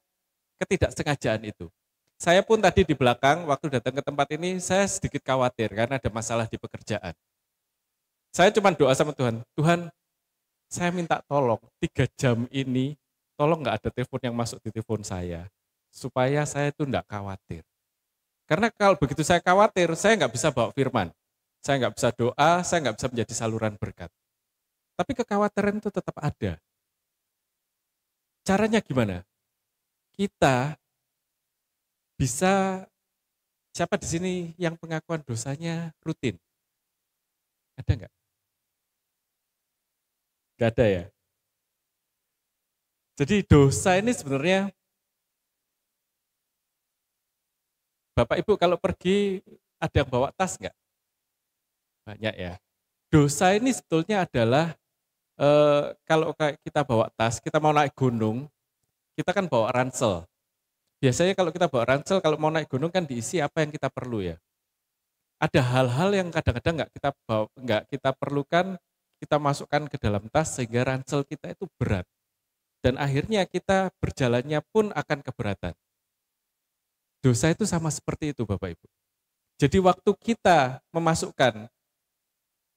ketidaksengajaan itu. Saya pun tadi di belakang, waktu datang ke tempat ini, saya sedikit khawatir karena ada masalah di pekerjaan. Saya cuma doa sama Tuhan, Tuhan, saya minta tolong 3 jam ini, tolong nggak ada telepon yang masuk di telepon saya, supaya saya itu enggak khawatir. Karena kalau begitu saya khawatir, saya nggak bisa bawa firman. Saya nggak bisa doa, saya nggak bisa menjadi saluran berkat. Tapi kekhawatiran itu tetap ada. Caranya gimana? Kita bisa, siapa di sini yang pengakuan dosanya rutin? Ada nggak? Nggak ada ya? Jadi dosa ini sebenarnya, Bapak Ibu kalau pergi ada yang bawa tas nggak? Banyak ya. Dosa ini sebetulnya adalah kalau kita bawa tas, kita mau naik gunung, kita kan bawa ransel. Biasanya kalau kita bawa ransel, kalau mau naik gunung kan diisi apa yang kita perlu ya. Ada hal-hal yang kadang-kadang nggak kita perlukan, kita masukkan ke dalam tas sehingga ransel kita itu berat. Dan akhirnya kita berjalannya pun akan keberatan. Dosa itu sama seperti itu Bapak Ibu. Jadi waktu kita memasukkan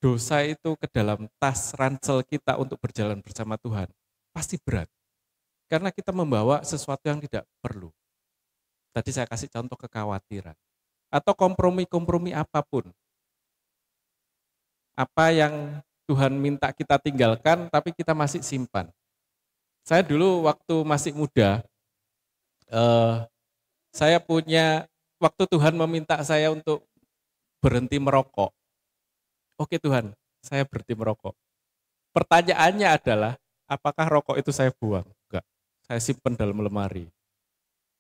dosa itu ke dalam tas ransel kita untuk berjalan bersama Tuhan, pasti berat. Karena kita membawa sesuatu yang tidak perlu. Tadi saya kasih contoh kekhawatiran. Atau kompromi-kompromi apapun. Apa yang Tuhan minta kita tinggalkan, tapi kita masih simpan. Saya dulu waktu masih muda, waktu Tuhan meminta saya untuk berhenti merokok. Oke Tuhan, saya berhenti merokok. Pertanyaannya adalah, apakah rokok itu saya buang? Enggak, saya simpan dalam lemari.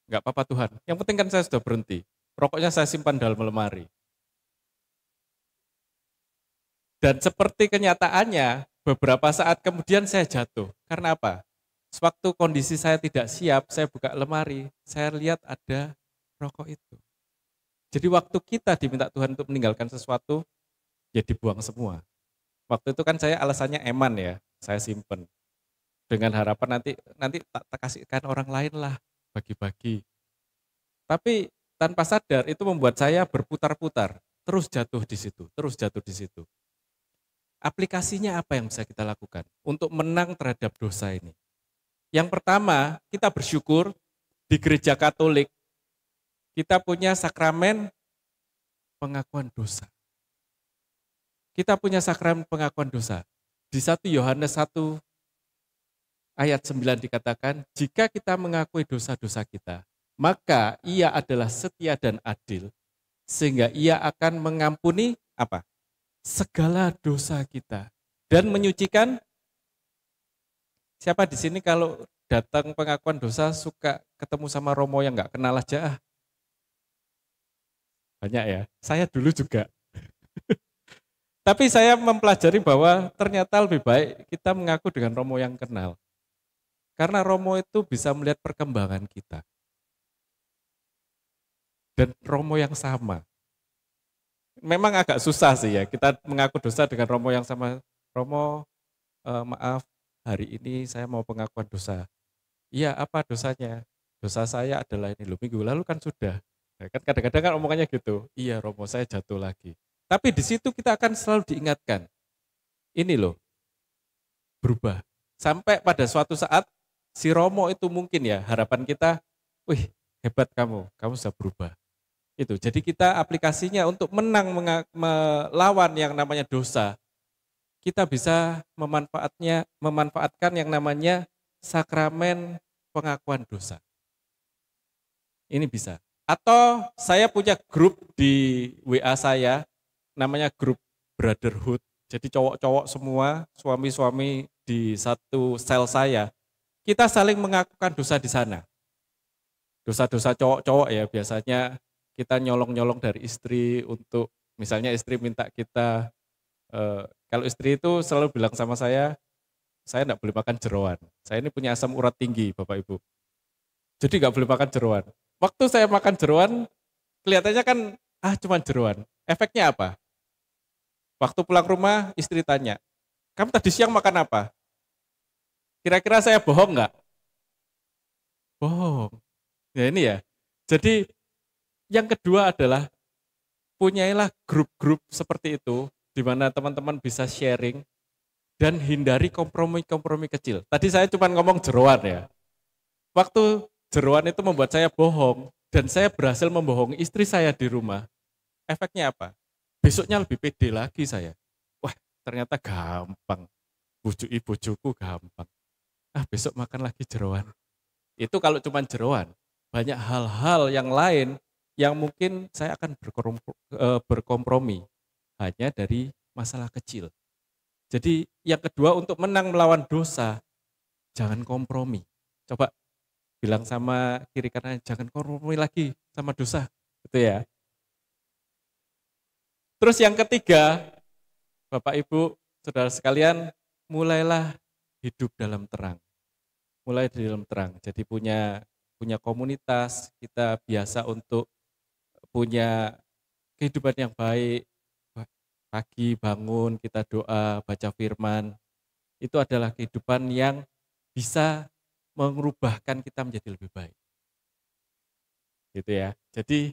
Enggak apa-apa Tuhan, yang penting kan saya sudah berhenti. Rokoknya saya simpan dalam lemari. Dan seperti kenyataannya, beberapa saat kemudian saya jatuh. Karena apa? Sewaktu kondisi saya tidak siap, saya buka lemari, saya lihat ada rokok itu. Jadi waktu kita diminta Tuhan untuk meninggalkan sesuatu, ya dibuang semua. Waktu itu kan saya alasannya eman ya, saya simpen. Dengan harapan nanti tak kasihkan orang lain lah, bagi-bagi. Tapi tanpa sadar itu membuat saya berputar-putar. terus jatuh di situ, terus jatuh di situ. Aplikasinya apa yang bisa kita lakukan untuk menang terhadap dosa ini? Yang pertama, kita bersyukur di gereja Katolik kita punya sakramen pengakuan dosa. Kita punya sakramen pengakuan dosa. Di 1 Yohanes 1 ayat 9 dikatakan, jika kita mengakui dosa-dosa kita, maka ia adalah setia dan adil, sehingga ia akan mengampuni apa? Segala dosa kita dan menyucikan. Siapa di sini kalau datang pengakuan dosa suka ketemu sama Romo yang nggak kenal aja? Banyak ya, saya dulu juga. Tapi saya mempelajari bahwa ternyata lebih baik kita mengaku dengan Romo yang kenal. Karena Romo itu bisa melihat perkembangan kita. Dan Romo yang sama. Memang agak susah sih ya, kita mengaku dosa dengan Romo yang sama. Romo, maaf, hari ini saya mau pengakuan dosa. Iya, apa dosanya? Dosa saya adalah ini loh, minggu lalu kan sudah. Ya, kan kadang-kadang kan omongannya gitu, iya Romo saya jatuh lagi. Tapi di situ kita akan selalu diingatkan, ini loh, berubah. Sampai pada suatu saat, si Romo itu mungkin ya, harapan kita, wih hebat kamu sudah berubah. Itu. Jadi kita aplikasinya untuk menang melawan yang namanya dosa, kita bisa memanfaatkan yang namanya sakramen pengakuan dosa. Ini bisa. Atau saya punya grup di WA saya, namanya grup Brotherhood. Jadi cowok-cowok semua, suami-suami di satu sel saya, kita saling mengakukan dosa di sana. Dosa-dosa cowok-cowok ya, biasanya kita nyolong-nyolong dari istri untuk, misalnya istri minta kita, kalau istri itu selalu bilang sama saya enggak boleh makan jeroan. Saya ini punya asam urat tinggi, Bapak Ibu. Jadi enggak boleh makan jeroan. Waktu saya makan jeroan, kelihatannya kan, cuma jeroan. Efeknya apa? Waktu pulang rumah, istri tanya, kamu tadi siang makan apa? Kira-kira saya bohong enggak? Bohong. Ya ini ya. Jadi, yang kedua adalah punyailah grup-grup seperti itu di mana teman-teman bisa sharing dan hindari kompromi-kompromi kecil. Tadi saya cuma ngomong jeroan ya. Waktu jeroan itu membuat saya bohong dan saya berhasil membohongi istri saya di rumah. Efeknya apa? Besoknya lebih pede lagi saya. Wah, ternyata gampang. Bujuki bojoku gampang. Besok makan lagi jeroan. Itu kalau cuma jeroan. Banyak hal-hal yang lain yang mungkin saya akan berkompromi hanya dari masalah kecil. Jadi yang kedua untuk menang melawan dosa, jangan kompromi. Coba bilang sama kiri kanan, jangan kompromi lagi sama dosa. Gitu ya. Terus yang ketiga, Bapak Ibu, saudara sekalian, mulailah hidup dalam terang. Mulai di dalam terang. Jadi punya komunitas, kita biasa untuk punya kehidupan yang baik, pagi bangun, kita doa, baca firman, itu adalah kehidupan yang bisa mengubahkan kita menjadi lebih baik. Gitu ya. Jadi,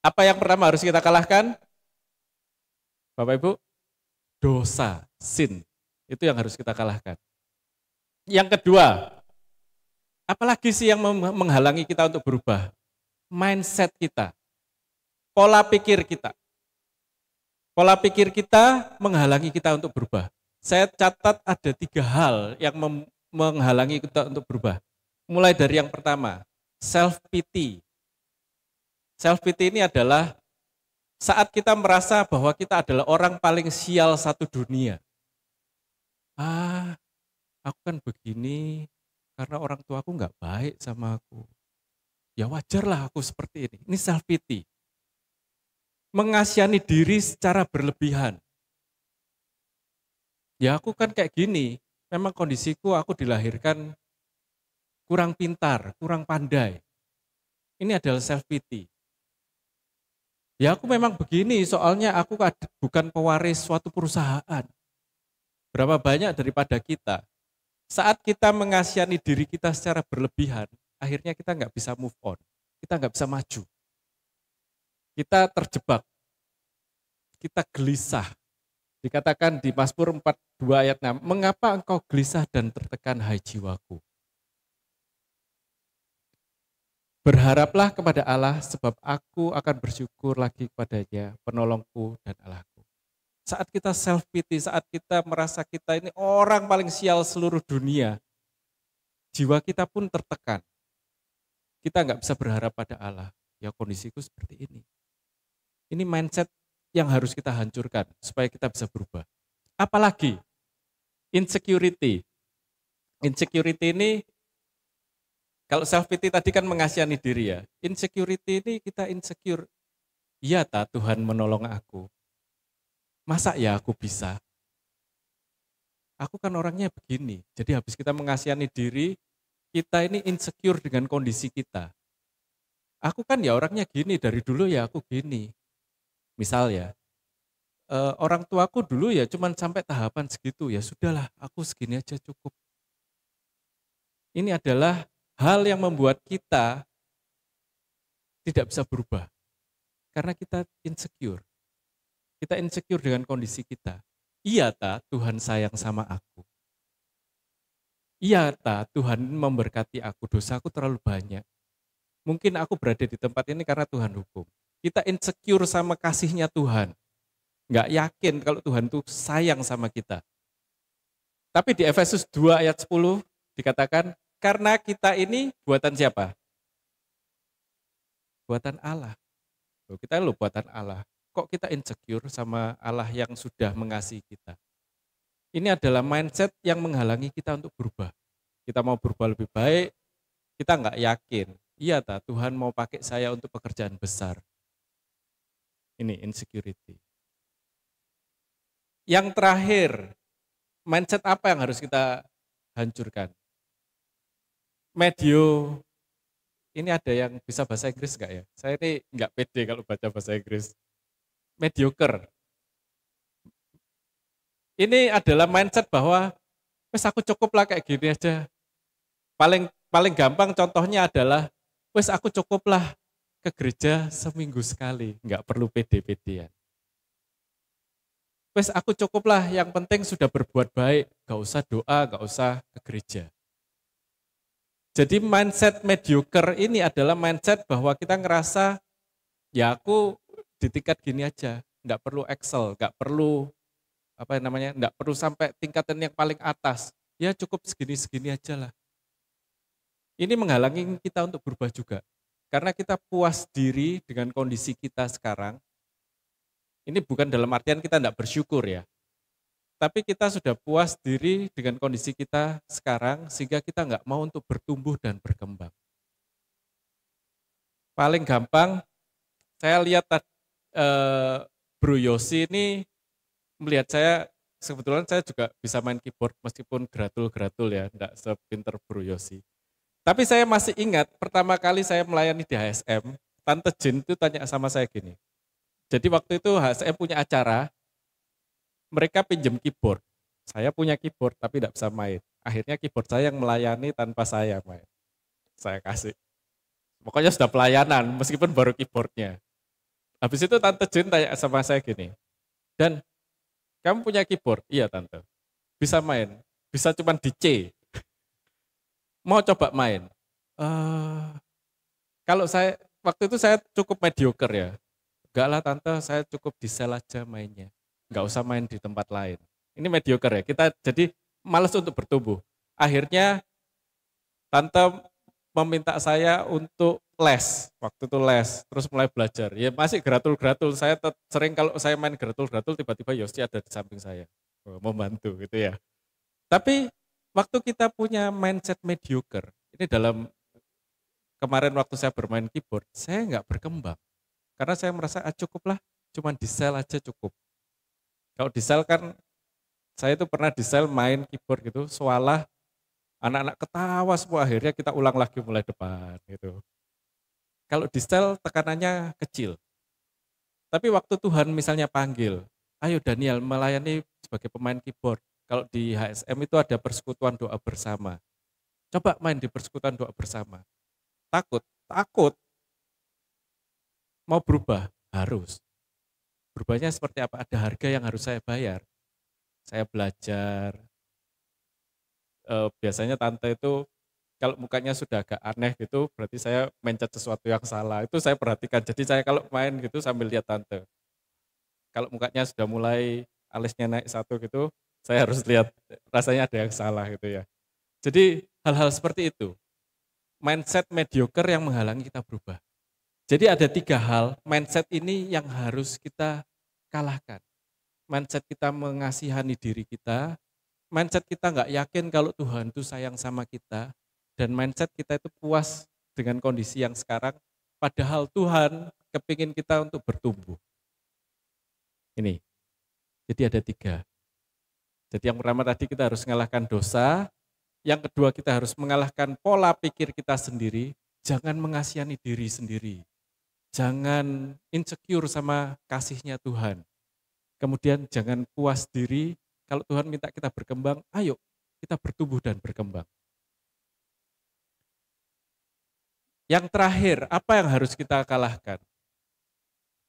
apa yang pertama harus kita kalahkan? Bapak Ibu, dosa, sin, itu yang harus kita kalahkan. Yang kedua, apalagi sih yang menghalangi kita untuk berubah? Mindset kita, pola pikir kita. Pola pikir kita menghalangi kita untuk berubah. Saya catat ada 3 hal yang menghalangi kita untuk berubah. Mulai dari yang pertama, self-pity. Self-pity ini adalah saat kita merasa bahwa kita adalah orang paling sial satu dunia. Aku kan begini karena orang tuaku nggak baik sama aku. Ya wajarlah aku seperti ini. Ini self-pity. Mengasihani diri secara berlebihan. Ya aku kan kayak gini, memang kondisiku aku dilahirkan kurang pintar, kurang pandai. Ini adalah self-pity. Ya aku memang begini, soalnya aku bukan pewaris suatu perusahaan. Berapa banyak daripada kita, saat kita mengasihani diri kita secara berlebihan, akhirnya kita nggak bisa move on, kita nggak bisa maju. Kita terjebak kita gelisah. Dikatakan di Mazmur 42 ayat 6, mengapa engkau gelisah dan tertekan hai jiwaku? Berharaplah kepada Allah sebab aku akan bersyukur lagi kepadanya, penolongku dan Allahku. Saat kita self pity, saat kita merasa kita ini orang paling sial seluruh dunia, jiwa kita pun tertekan. Kita nggak bisa berharap pada Allah. Ya kondisiku seperti ini. Ini mindset yang harus kita hancurkan supaya kita bisa berubah. Apalagi insecurity. Insecurity ini, kalau self pity tadi kan mengasihani diri ya. Insecurity ini kita insecure. Iya ta Tuhan menolong aku. Masa ya aku bisa? Aku kan orangnya begini. Jadi habis kita mengasihani diri, kita ini insecure dengan kondisi kita. Aku kan ya orangnya gini, dari dulu ya aku gini. Misal ya, orang tuaku dulu ya cuman sampai tahapan segitu, ya sudahlah aku segini aja cukup. Ini adalah hal yang membuat kita tidak bisa berubah. Karena kita insecure. Kita insecure dengan kondisi kita. Iya ta Tuhan sayang sama aku. Iya ta Tuhan memberkati aku, dosaku terlalu banyak. Mungkin aku berada di tempat ini karena Tuhan hukum. Kita insecure sama kasihnya Tuhan. Nggak yakin kalau Tuhan itu sayang sama kita. Tapi di Efesus 2 ayat 10 dikatakan, karena kita ini buatan siapa? Buatan Allah. Kita loh buatan Allah. Kok kita insecure sama Allah yang sudah mengasihi kita? Ini adalah mindset yang menghalangi kita untuk berubah. Kita mau berubah lebih baik, kita nggak yakin. Iya ta, Tuhan mau pakai saya untuk pekerjaan besar. Ini insecurity. Yang terakhir, mindset apa yang harus kita hancurkan? Medio, ini ada yang bisa bahasa Inggris nggak ya? Saya ini nggak pede kalau baca bahasa Inggris. Mediocre. Ini adalah mindset bahwa wes aku cukup lah kayak gini aja. Paling gampang contohnya adalah wes aku cukup lah ke gereja seminggu sekali, nggak perlu pede-pedean. Wes aku cukup lah, yang penting sudah berbuat baik, nggak usah doa, nggak usah ke gereja. Jadi mindset mediocre ini adalah mindset bahwa kita ngerasa ya aku di tingkat gini aja, nggak perlu excel, nggak perlu nggak perlu sampai tingkatan yang paling atas. Ya cukup segini-segini aja lah. Ini menghalangi kita untuk berubah juga. Karena kita puas diri dengan kondisi kita sekarang. Ini bukan dalam artian kita tidak bersyukur ya. Tapi kita sudah puas diri dengan kondisi kita sekarang sehingga kita nggak mau untuk bertumbuh dan berkembang. Paling gampang, saya lihat Bro Yosi ini melihat saya, sebetulnya saya juga bisa main keyboard meskipun gratul-gratul ya, enggak sepinter Bro Yosi. Tapi saya masih ingat pertama kali saya melayani di HSM, Tante Jin itu tanya sama saya gini. Jadi waktu itu HSM punya acara, mereka pinjam keyboard. Saya punya keyboard tapi tidak bisa main. Akhirnya keyboard saya yang melayani tanpa saya main. Saya kasih. Pokoknya sudah pelayanan meskipun baru keyboardnya. Habis itu Tante Jin tanya sama saya gini, dan kamu punya keyboard? Iya Tante. Bisa main? Bisa cuman di C. Mau coba main? Kalau saya, waktu itu saya cukup mediocre ya. Enggak lah Tante, saya cukup di sel aja mainnya. Enggak usah main di tempat lain. Ini mediocre ya, kita jadi malas untuk bertumbuh. Akhirnya Tante meminta saya untuk les, waktu itu les, terus mulai belajar. Ya masih gratul-gratul, saya sering kalau saya main gratul-gratul tiba-tiba Yosi ada di samping saya, membantu gitu ya. Tapi waktu kita punya mindset mediocre, ini dalam kemarin waktu saya bermain keyboard, saya nggak berkembang. Karena saya merasa cukuplah, cuman di sel aja cukup. Kalau di sel kan, saya itu pernah di sel main keyboard gitu, seolah anak-anak ketawa semua, akhirnya kita ulang lagi mulai depan gitu. Kalau di sel tekanannya kecil. Tapi waktu Tuhan misalnya panggil, ayo Daniel melayani sebagai pemain keyboard. Kalau di HSM itu ada persekutuan doa bersama. Coba main di persekutuan doa bersama. Takut. Mau berubah, harus. Berubahnya seperti apa? Ada harga yang harus saya bayar. Saya belajar. Biasanya tante itu kalau mukanya sudah agak aneh gitu, berarti saya mencet sesuatu yang salah. Itu saya perhatikan. Jadi saya kalau main gitu sambil lihat tante. Kalau mukanya sudah mulai alisnya naik satu gitu, saya harus lihat rasanya ada yang salah gitu ya. Jadi hal-hal seperti itu. Mindset mediocre yang menghalangi kita berubah. Jadi ada 3 hal mindset ini yang harus kita kalahkan. Mindset kita mengasihani diri kita, mindset kita nggak yakin kalau Tuhan itu sayang sama kita, dan mindset kita itu puas dengan kondisi yang sekarang, padahal Tuhan kepingin kita untuk bertumbuh. Ini, jadi ada 3. Jadi yang pertama tadi kita harus mengalahkan dosa, yang kedua kita harus mengalahkan pola pikir kita sendiri, jangan mengasihani diri sendiri. Jangan insecure sama kasihnya Tuhan. Kemudian jangan puas diri, kalau Tuhan minta kita berkembang, ayo kita bertumbuh dan berkembang. Yang terakhir, apa yang harus kita kalahkan?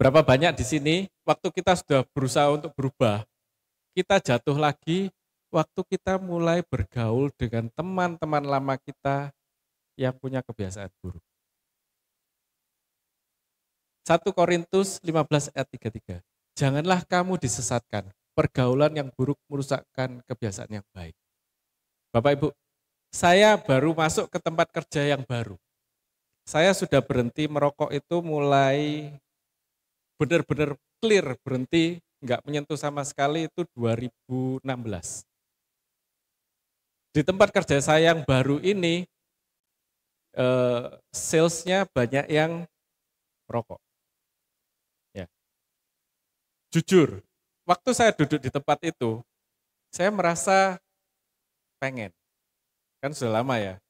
Berapa banyak di sini, waktu kita sudah berusaha untuk berubah, kita jatuh lagi, waktu kita mulai bergaul dengan teman-teman lama kita yang punya kebiasaan buruk. 1 Korintus 15 ayat 33. Janganlah kamu disesatkan, pergaulan yang buruk merusakkan kebiasaan yang baik. Bapak Ibu, saya baru masuk ke tempat kerja yang baru. Saya sudah berhenti merokok itu mulai benar-benar clear, berhenti, nggak menyentuh sama sekali itu 2016. Di tempat kerja saya yang baru ini, salesnya banyak yang merokok. Jujur, waktu saya duduk di tempat itu, saya merasa pengen. Kan sudah lama ya,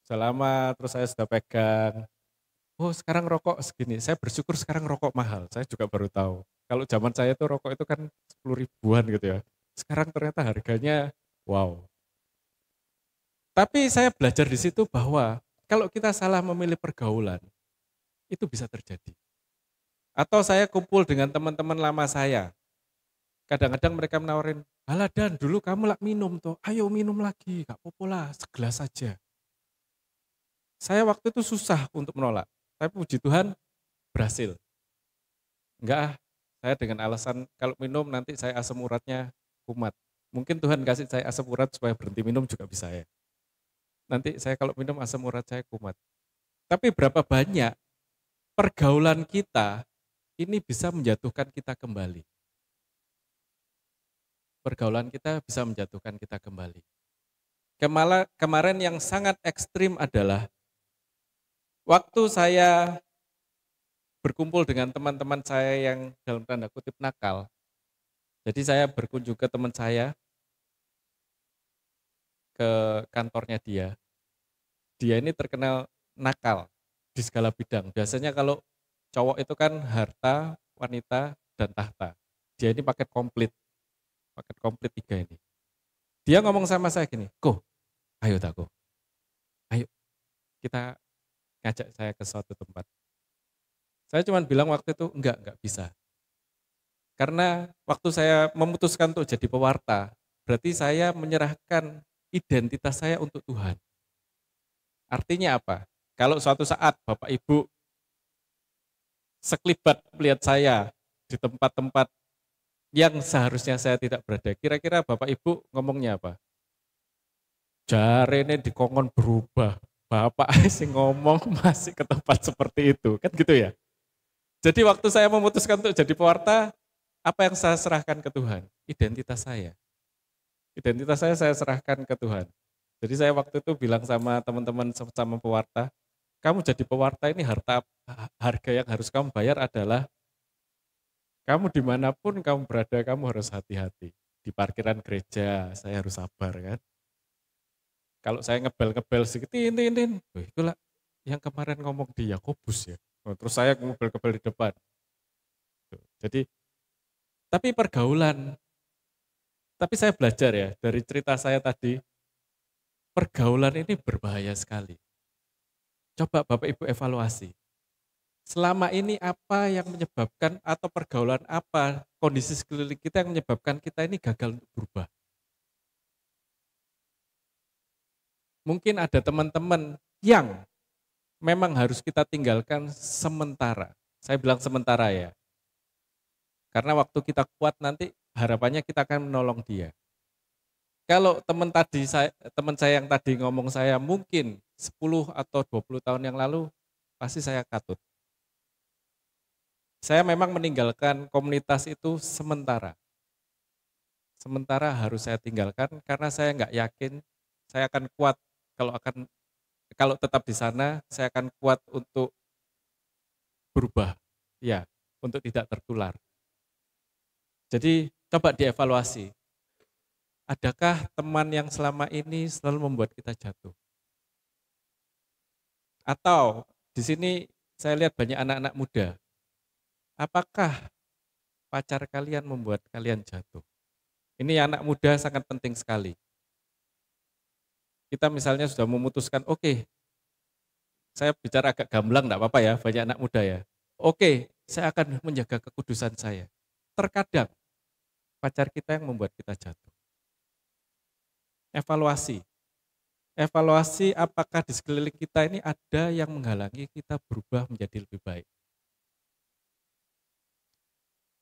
sudah lama terus saya sudah pegang. Oh sekarang rokok segini, saya bersyukur sekarang rokok mahal, saya juga baru tahu. Kalau zaman saya tuh rokok itu kan 10 ribuan gitu ya. Sekarang ternyata harganya wow. Tapi saya belajar di situ bahwa kalau kita salah memilih pergaulan, itu bisa terjadi. Atau saya kumpul dengan teman-teman lama saya. Kadang-kadang mereka menawarin, "Alah Dan, dulu kamu lah minum tuh, ayo minum lagi, gak apa-apa lah, segelas saja." Saya waktu itu susah untuk menolak, tapi puji Tuhan berhasil. Enggak, saya dengan alasan kalau minum nanti saya asam uratnya kumat. Mungkin Tuhan kasih saya asam urat supaya berhenti minum juga bisa ya. Nanti saya kalau minum asam urat saya kumat. Tapi berapa banyak pergaulan kita ini bisa menjatuhkan kita kembali. Pergaulan kita bisa menjatuhkan kita kembali. Kemarin yang sangat ekstrim adalah waktu saya berkumpul dengan teman-teman saya yang dalam tanda kutip nakal. Jadi saya berkunjung ke teman saya, ke kantornya dia. Dia ini terkenal nakal di segala bidang. Biasanya kalau cowok itu kan harta, wanita, dan tahta. Dia ini paket komplit 3 ini. Dia ngomong sama saya gini, "Ko, ayo tako, ayo kita ngajak saya ke suatu tempat." Saya cuma bilang waktu itu, enggak bisa. Karena waktu saya memutuskan untuk jadi pewarta, berarti saya menyerahkan identitas saya untuk Tuhan. Artinya apa? Kalau suatu saat Bapak Ibu sekelibat melihat saya di tempat-tempat yang seharusnya saya tidak berada, kira-kira Bapak Ibu ngomongnya apa? Jarene dikongkon berubah, Bapak sih ngomong masih ke tempat seperti itu, kan gitu ya. Jadi waktu saya memutuskan untuk jadi pewarta, apa yang saya serahkan ke Tuhan? Identitas saya. Identitas saya serahkan ke Tuhan. Jadi saya waktu itu bilang sama teman-teman sama pewarta, kamu jadi pewarta ini harga yang harus kamu bayar adalah kamu dimanapun kamu berada, kamu harus hati-hati. Di parkiran gereja saya harus sabar kan. Kalau saya ngebel sedikit, itulah yang kemarin ngomong di Yakobus ya. Terus saya ngebel di depan. Jadi, tapi pergaulan, tapi saya belajar ya dari cerita saya tadi, pergaulan ini berbahaya sekali. Coba Bapak Ibu evaluasi. Selama ini apa yang menyebabkan atau pergaulan apa kondisi sekeliling kita yang menyebabkan kita ini gagal untuk berubah. Mungkin ada teman-teman yang memang harus kita tinggalkan sementara. Saya bilang sementara ya. Karena waktu kita kuat nanti harapannya kita akan menolong dia. Kalau teman saya yang tadi ngomong saya mungkin 10 atau 20 tahun yang lalu, pasti saya katut. Saya memang meninggalkan komunitas itu sementara. Sementara harus saya tinggalkan karena saya nggak yakin saya akan kuat kalau tetap di sana, saya akan kuat untuk berubah, ya, untuk tidak tertular. Jadi coba dievaluasi. Adakah teman yang selama ini selalu membuat kita jatuh? Atau di sini saya lihat banyak anak-anak muda. Apakah pacar kalian membuat kalian jatuh? Ini anak muda sangat penting sekali. Kita misalnya sudah memutuskan, oke, saya bicara agak gamblang, enggak apa-apa ya, banyak anak muda ya. Oke, saya akan menjaga kekudusan saya. Terkadang pacar kita yang membuat kita jatuh. Evaluasi. Evaluasi apakah di sekeliling kita ini ada yang menghalangi kita berubah menjadi lebih baik.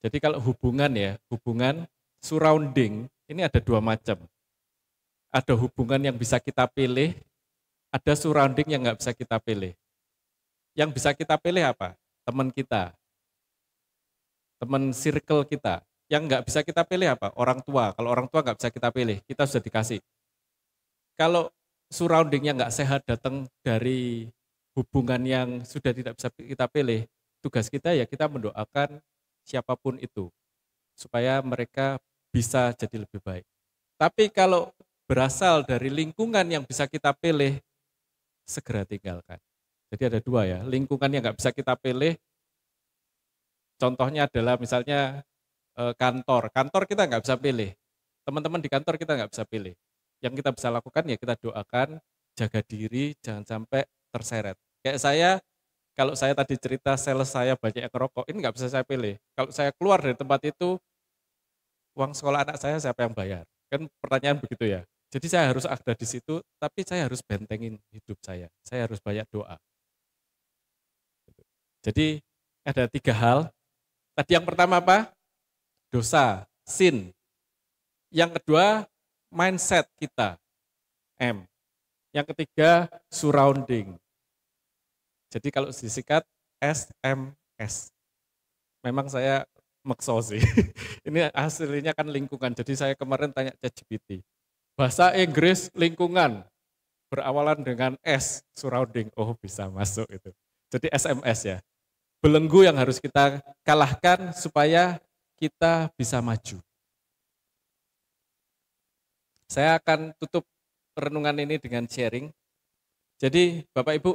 Jadi kalau hubungan surrounding, ini ada dua macam. Ada hubungan yang bisa kita pilih, ada surrounding yang nggak bisa kita pilih. Yang bisa kita pilih apa? Teman kita, teman circle kita. Yang nggak bisa kita pilih apa? Orang tua. Kalau orang tua nggak bisa kita pilih, kita sudah dikasih. Kalau surroundingnya nggak sehat datang dari hubungan yang sudah tidak bisa kita pilih, tugas kita ya kita mendoakan siapapun itu supaya mereka bisa jadi lebih baik. Tapi kalau berasal dari lingkungan yang bisa kita pilih, segera tinggalkan. Jadi ada dua ya, lingkungan yang nggak bisa kita pilih, contohnya adalah misalnya kantor kita nggak bisa pilih, teman-teman di kantor kita nggak bisa pilih. Yang kita bisa lakukan ya kita doakan, jaga diri, jangan sampai terseret. Kayak saya, kalau saya tadi cerita sales saya banyak yang ngerokok, ini nggak bisa saya pilih. Kalau saya keluar dari tempat itu, uang sekolah anak saya siapa yang bayar? Kan pertanyaan begitu ya. Jadi saya harus ada di situ, tapi saya harus bentengin hidup saya. Saya harus banyak doa. Jadi ada 3 hal. Tadi yang pertama apa? Dosa, sin. Yang kedua, mindset kita, M. Yang ketiga, surrounding. Jadi kalau disingkat SMS. Memang saya makso sih. Ini hasilnya kan lingkungan. Jadi saya kemarin tanya ChatGPT. Bahasa Inggris lingkungan berawalan dengan S, surrounding. Oh bisa masuk itu. Jadi SMS ya. Belenggu yang harus kita kalahkan supaya kita bisa maju. Saya akan tutup renungan ini dengan sharing. Jadi Bapak Ibu,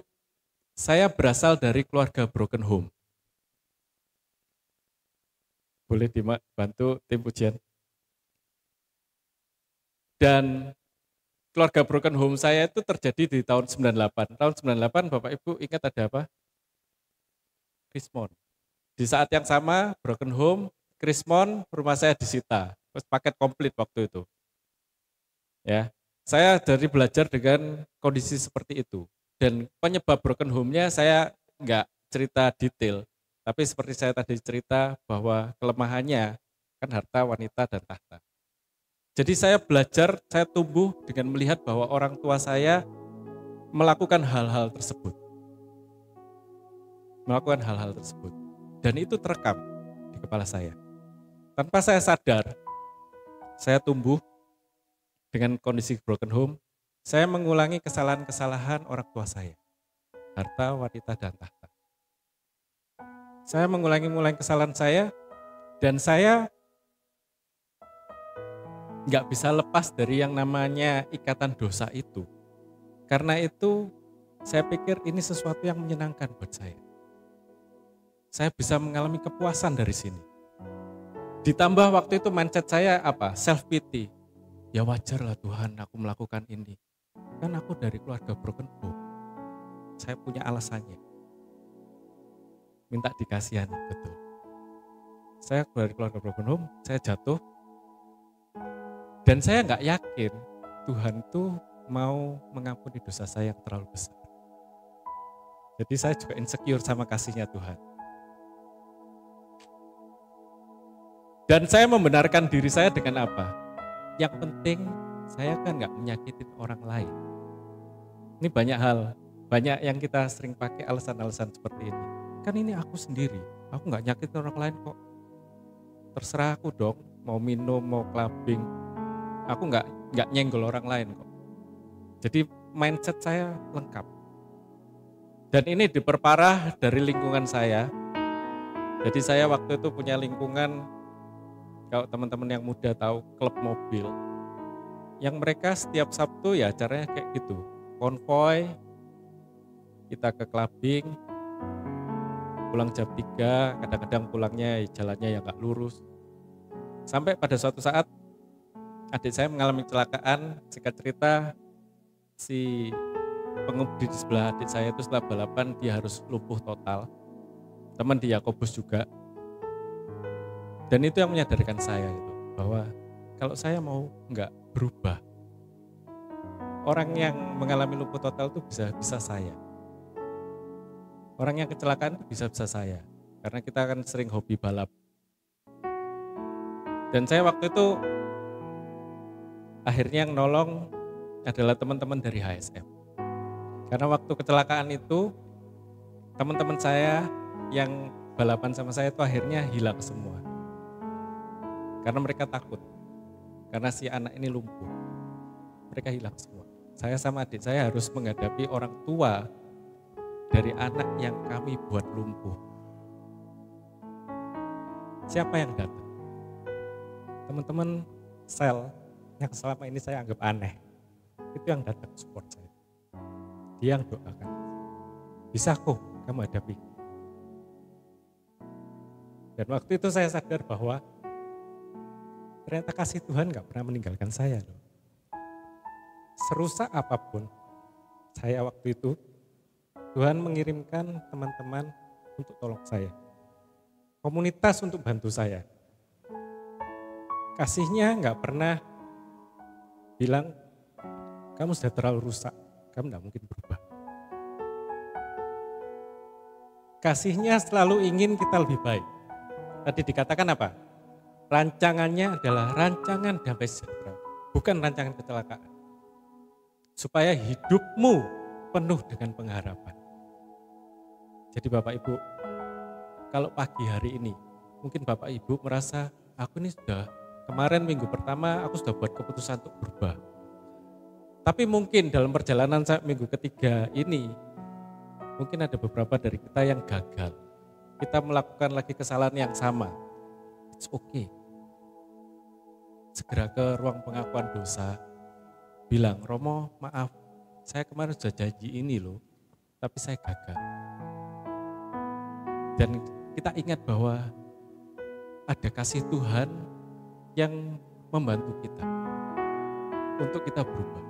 saya berasal dari keluarga broken home. Boleh dibantu tim pujian. Dan keluarga broken home saya itu terjadi di tahun 98. Tahun 98 Bapak Ibu ingat ada apa? Krismon. Di saat yang sama broken home, Krismon, rumah saya disita. Terus paket komplit waktu itu. Ya, saya dari belajar dengan kondisi seperti itu. Dan penyebab broken home-nya saya nggak cerita detail. Tapi seperti saya tadi cerita bahwa kelemahannya kan harta, wanita, dan tahta. Jadi saya belajar, saya tumbuh dengan melihat bahwa orang tua saya melakukan hal-hal tersebut. Melakukan hal-hal tersebut. Dan itu terekam di kepala saya. Tanpa saya sadar, saya tumbuh dengan kondisi broken home, saya mengulangi kesalahan-kesalahan orang tua saya. Harta, wanita, dan tahta. Saya mengulangi kesalahan saya, dan saya nggak bisa lepas dari yang namanya ikatan dosa itu. Karena itu, saya pikir ini sesuatu yang menyenangkan buat saya. Saya bisa mengalami kepuasan dari sini. Ditambah waktu itu mindset saya apa? Self pity. Ya wajar lah Tuhan aku melakukan ini. Kan aku dari keluarga broken home. Saya punya alasannya. Minta dikasihani, betul. Saya dari keluarga broken home, saya jatuh. Dan saya nggak yakin Tuhan tuh mau mengampuni dosa saya yang terlalu besar. Jadi saya juga insecure sama kasihnya Tuhan. Dan saya membenarkan diri saya dengan apa? Yang penting saya kan nggak menyakitin orang lain. Ini banyak hal, banyak yang kita sering pakai alasan-alasan seperti ini. Kan ini aku sendiri, aku nggak nyakitin orang lain kok. Terserah aku dong, mau minum, mau clubbing. Aku nggak nyenggol orang lain kok. Jadi mindset saya lengkap. Dan ini diperparah dari lingkungan saya. Jadi saya waktu itu punya lingkungan, kalau teman-teman yang muda tahu, klub mobil. Yang mereka setiap Sabtu ya acaranya kayak gitu. Konvoy, kita ke clubbing, pulang jam 3, kadang-kadang pulangnya jalannya yang gak lurus. Sampai pada suatu saat adik saya mengalami kecelakaan, singkat cerita si pengemudi di sebelah adik saya itu setelah balapan dia harus lumpuh total. Teman di Yakobus juga. Dan itu yang menyadarkan saya itu bahwa kalau saya mau enggak berubah, orang yang mengalami lumpuh total itu bisa saya. Orang yang kecelakaan itu bisa saya. Karena kita kan sering hobi balap. Dan saya waktu itu akhirnya yang nolong adalah teman-teman dari HSM. Karena waktu kecelakaan itu teman-teman saya yang balapan sama saya itu akhirnya hilang semua. Karena mereka takut. Karena si anak ini lumpuh. Mereka hilang semua. Saya sama adik saya harus menghadapi orang tua dari anak yang kami buat lumpuh. Siapa yang datang? Teman-teman sel yang selama ini saya anggap aneh. Itu yang datang support saya. Dia yang doakan. Bisa kok kamu hadapi. Dan waktu itu saya sadar bahwa ternyata kasih Tuhan gak pernah meninggalkan saya loh. Serusak apapun saya waktu itu, Tuhan mengirimkan teman-teman untuk tolong saya. Komunitas untuk bantu saya. Kasihnya gak pernah bilang, kamu sudah terlalu rusak, kamu gak mungkin berubah. Kasihnya selalu ingin kita lebih baik. Tadi dikatakan apa? Rancangannya adalah rancangan damai sejahtera, bukan rancangan kecelakaan. Supaya hidupmu penuh dengan pengharapan. Jadi Bapak Ibu, kalau pagi hari ini, mungkin Bapak Ibu merasa, aku ini sudah, kemarin minggu pertama aku sudah buat keputusan untuk berubah. Tapi mungkin dalam perjalanan minggu ketiga ini, mungkin ada beberapa dari kita yang gagal. Kita melakukan lagi kesalahan yang sama. It's okay. Segera ke ruang pengakuan dosa. Bilang, Romo maaf, saya kemarin sudah janji ini loh, tapi saya gagal. Dan kita ingat bahwa ada kasih Tuhan yang membantu kita untuk kita berubah.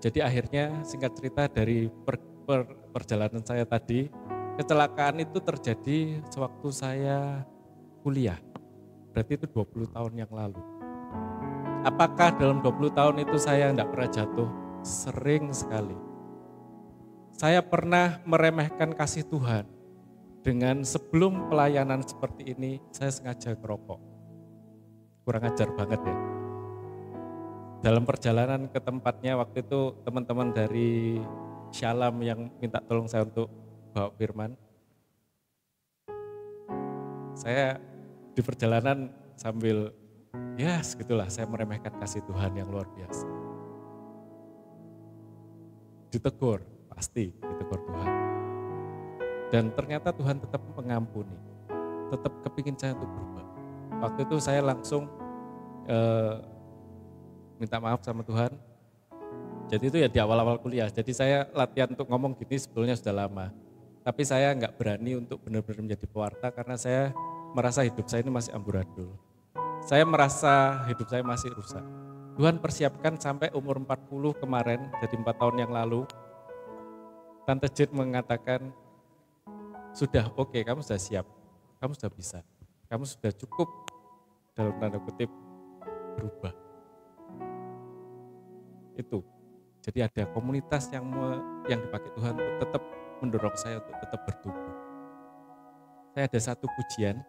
Jadi akhirnya singkat cerita dari perjalanan saya tadi, kecelakaan itu terjadi sewaktu saya kuliah. Berarti itu 20 tahun yang lalu. Apakah dalam 20 tahun itu saya tidak pernah jatuh? Sering sekali. Saya pernah meremehkan kasih Tuhan dengan sebelum pelayanan seperti ini saya sengaja ngerokok. Kurang ajar banget ya. Dalam perjalanan ke tempatnya waktu itu teman-teman dari Shalom yang minta tolong saya untuk bawa firman. Saya di perjalanan sambil segitulah saya meremehkan kasih Tuhan yang luar biasa. Ditegur, pasti ditegur Tuhan. Dan ternyata Tuhan tetap mengampuni, tetap kepingin saya untuk berubah. Waktu itu saya langsung minta maaf sama Tuhan. Jadi itu ya di awal-awal kuliah, jadi saya latihan untuk ngomong gini sebetulnya sudah lama. Tapi saya nggak berani untuk benar-benar menjadi pewarta karena saya merasa hidup saya ini masih amburadul. Saya merasa hidup saya masih rusak. Tuhan persiapkan sampai umur 40 kemarin, jadi 4 tahun yang lalu. Tante Jit mengatakan, sudah oke, kamu sudah siap, kamu sudah bisa. kamu sudah cukup dalam tanda kutip berubah. Itu. Jadi ada komunitas yang dipakai Tuhan untuk tetap mendorong saya untuk tetap bertumbuh. Saya ada satu pujian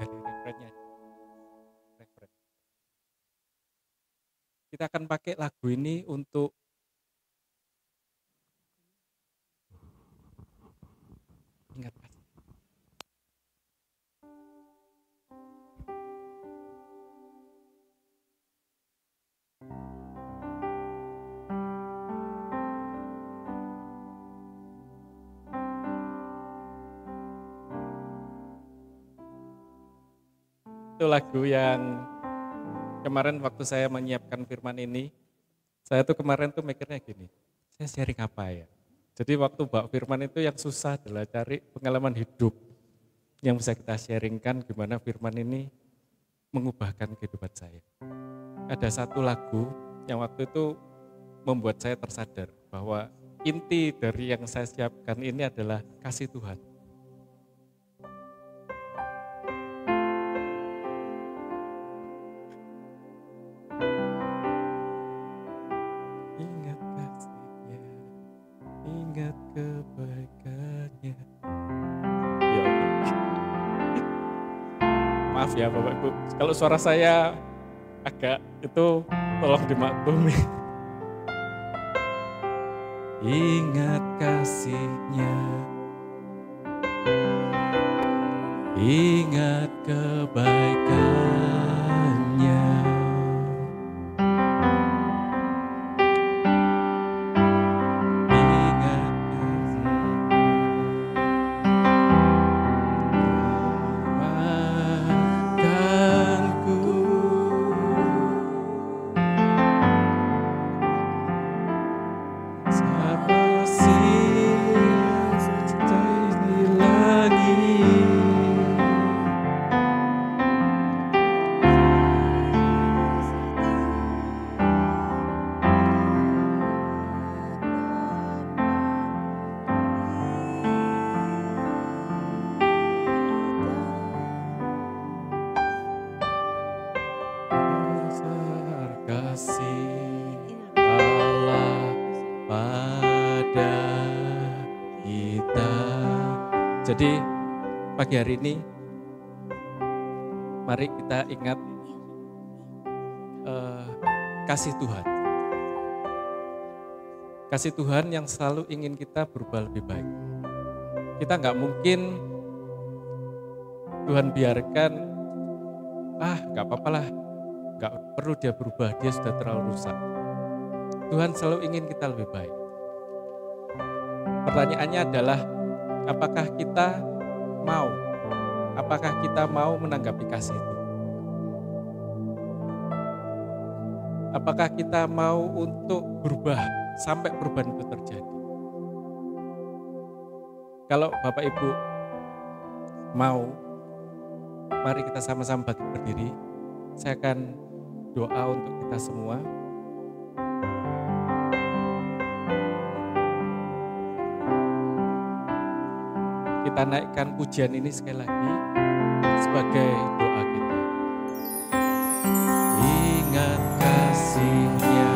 dari referennya. Kita akan pakai lagu ini untuk ingat kasih. Itu lagu yang kemarin waktu saya menyiapkan firman ini, saya tuh kemarin tuh mikirnya gini, saya sharing apa ya? Jadi waktu bawa firman itu yang susah adalah cari pengalaman hidup yang bisa kita sharingkan gimana firman ini mengubahkan kehidupan saya. Ada satu lagu yang waktu itu membuat saya tersadar bahwa inti dari yang saya siapkan ini adalah kasih Tuhan. Kebaikannya. Ya, maaf ya Bapak Ibu, kalau suara saya agak itu tolong dimaklumi. Ingat kasih-Nya, ingat kebaikan-Nya. Jadi pagi hari ini mari kita ingat kasih Tuhan. Kasih Tuhan yang selalu ingin kita berubah lebih baik. Kita nggak mungkin Tuhan biarkan, nggak apa-apa lah, nggak perlu dia berubah, dia sudah terlalu rusak. Tuhan selalu ingin kita lebih baik. Pertanyaannya adalah, apakah kita mau menanggapi kasih itu? Apakah kita mau untuk berubah sampai perubahan itu terjadi? Kalau Bapak Ibu mau, mari kita sama-sama bangkit berdiri. Saya akan doa untuk kita semua. Kita naikkan pujian ini sekali lagi sebagai doa kita. Ingat kasih-Nya,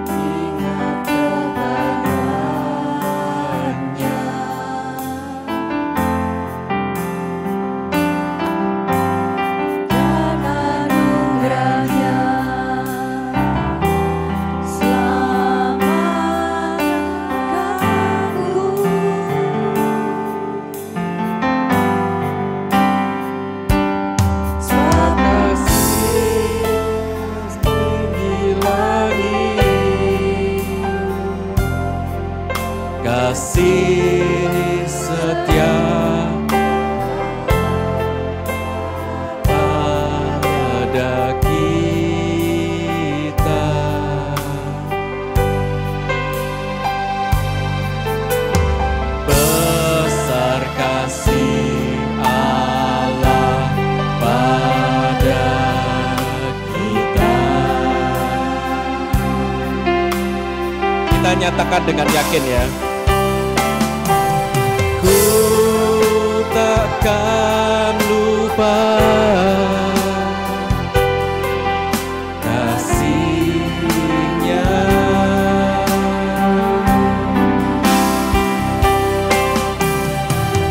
ingat kebaikan-Nya, dan anugerah-Nya kasih setia pada kita, besar kasih Allah pada kita. Kita nyatakan dengan yakin ya. limpah kasih-Nya.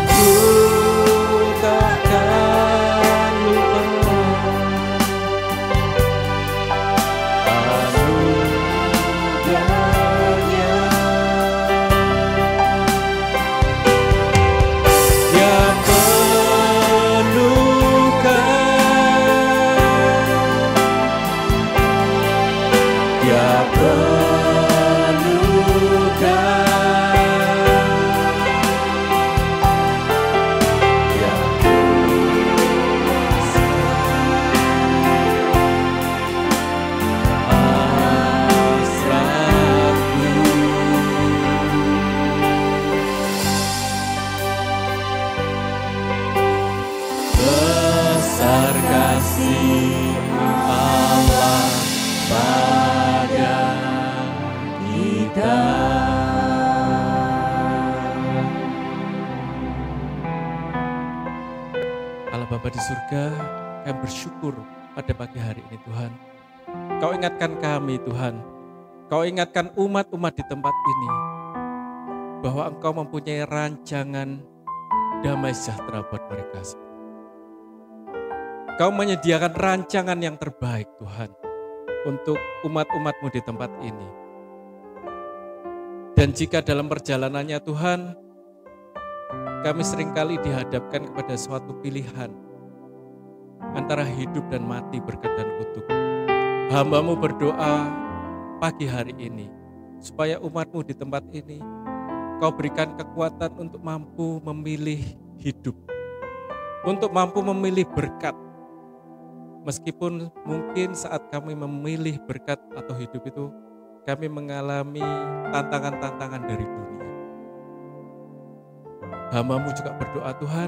Ku takkan lupa anugerah-Nya. Dia besar kasih Allah pada kita. Allah Bapa di surga, kami bersyukur pada pagi hari ini Tuhan. Kau ingatkan kami Tuhan, Kau ingatkan umat-umat di tempat ini bahwa Engkau mempunyai rancangan damai sejahtera buat mereka. Kau menyediakan rancangan yang terbaik Tuhan untuk umat-umat-Mu di tempat ini. Dan jika dalam perjalanannya Tuhan, kami seringkali dihadapkan kepada suatu pilihan antara hidup dan mati, berkat dan kutuk. Hamba-Mu berdoa pagi hari ini, supaya umat-Mu di tempat ini, Kau berikan kekuatan untuk mampu memilih hidup, untuk mampu memilih berkat. Meskipun mungkin saat kami memilih berkat atau hidup itu, kami mengalami tantangan-tantangan dari dunia. Hamba-Mu juga berdoa Tuhan,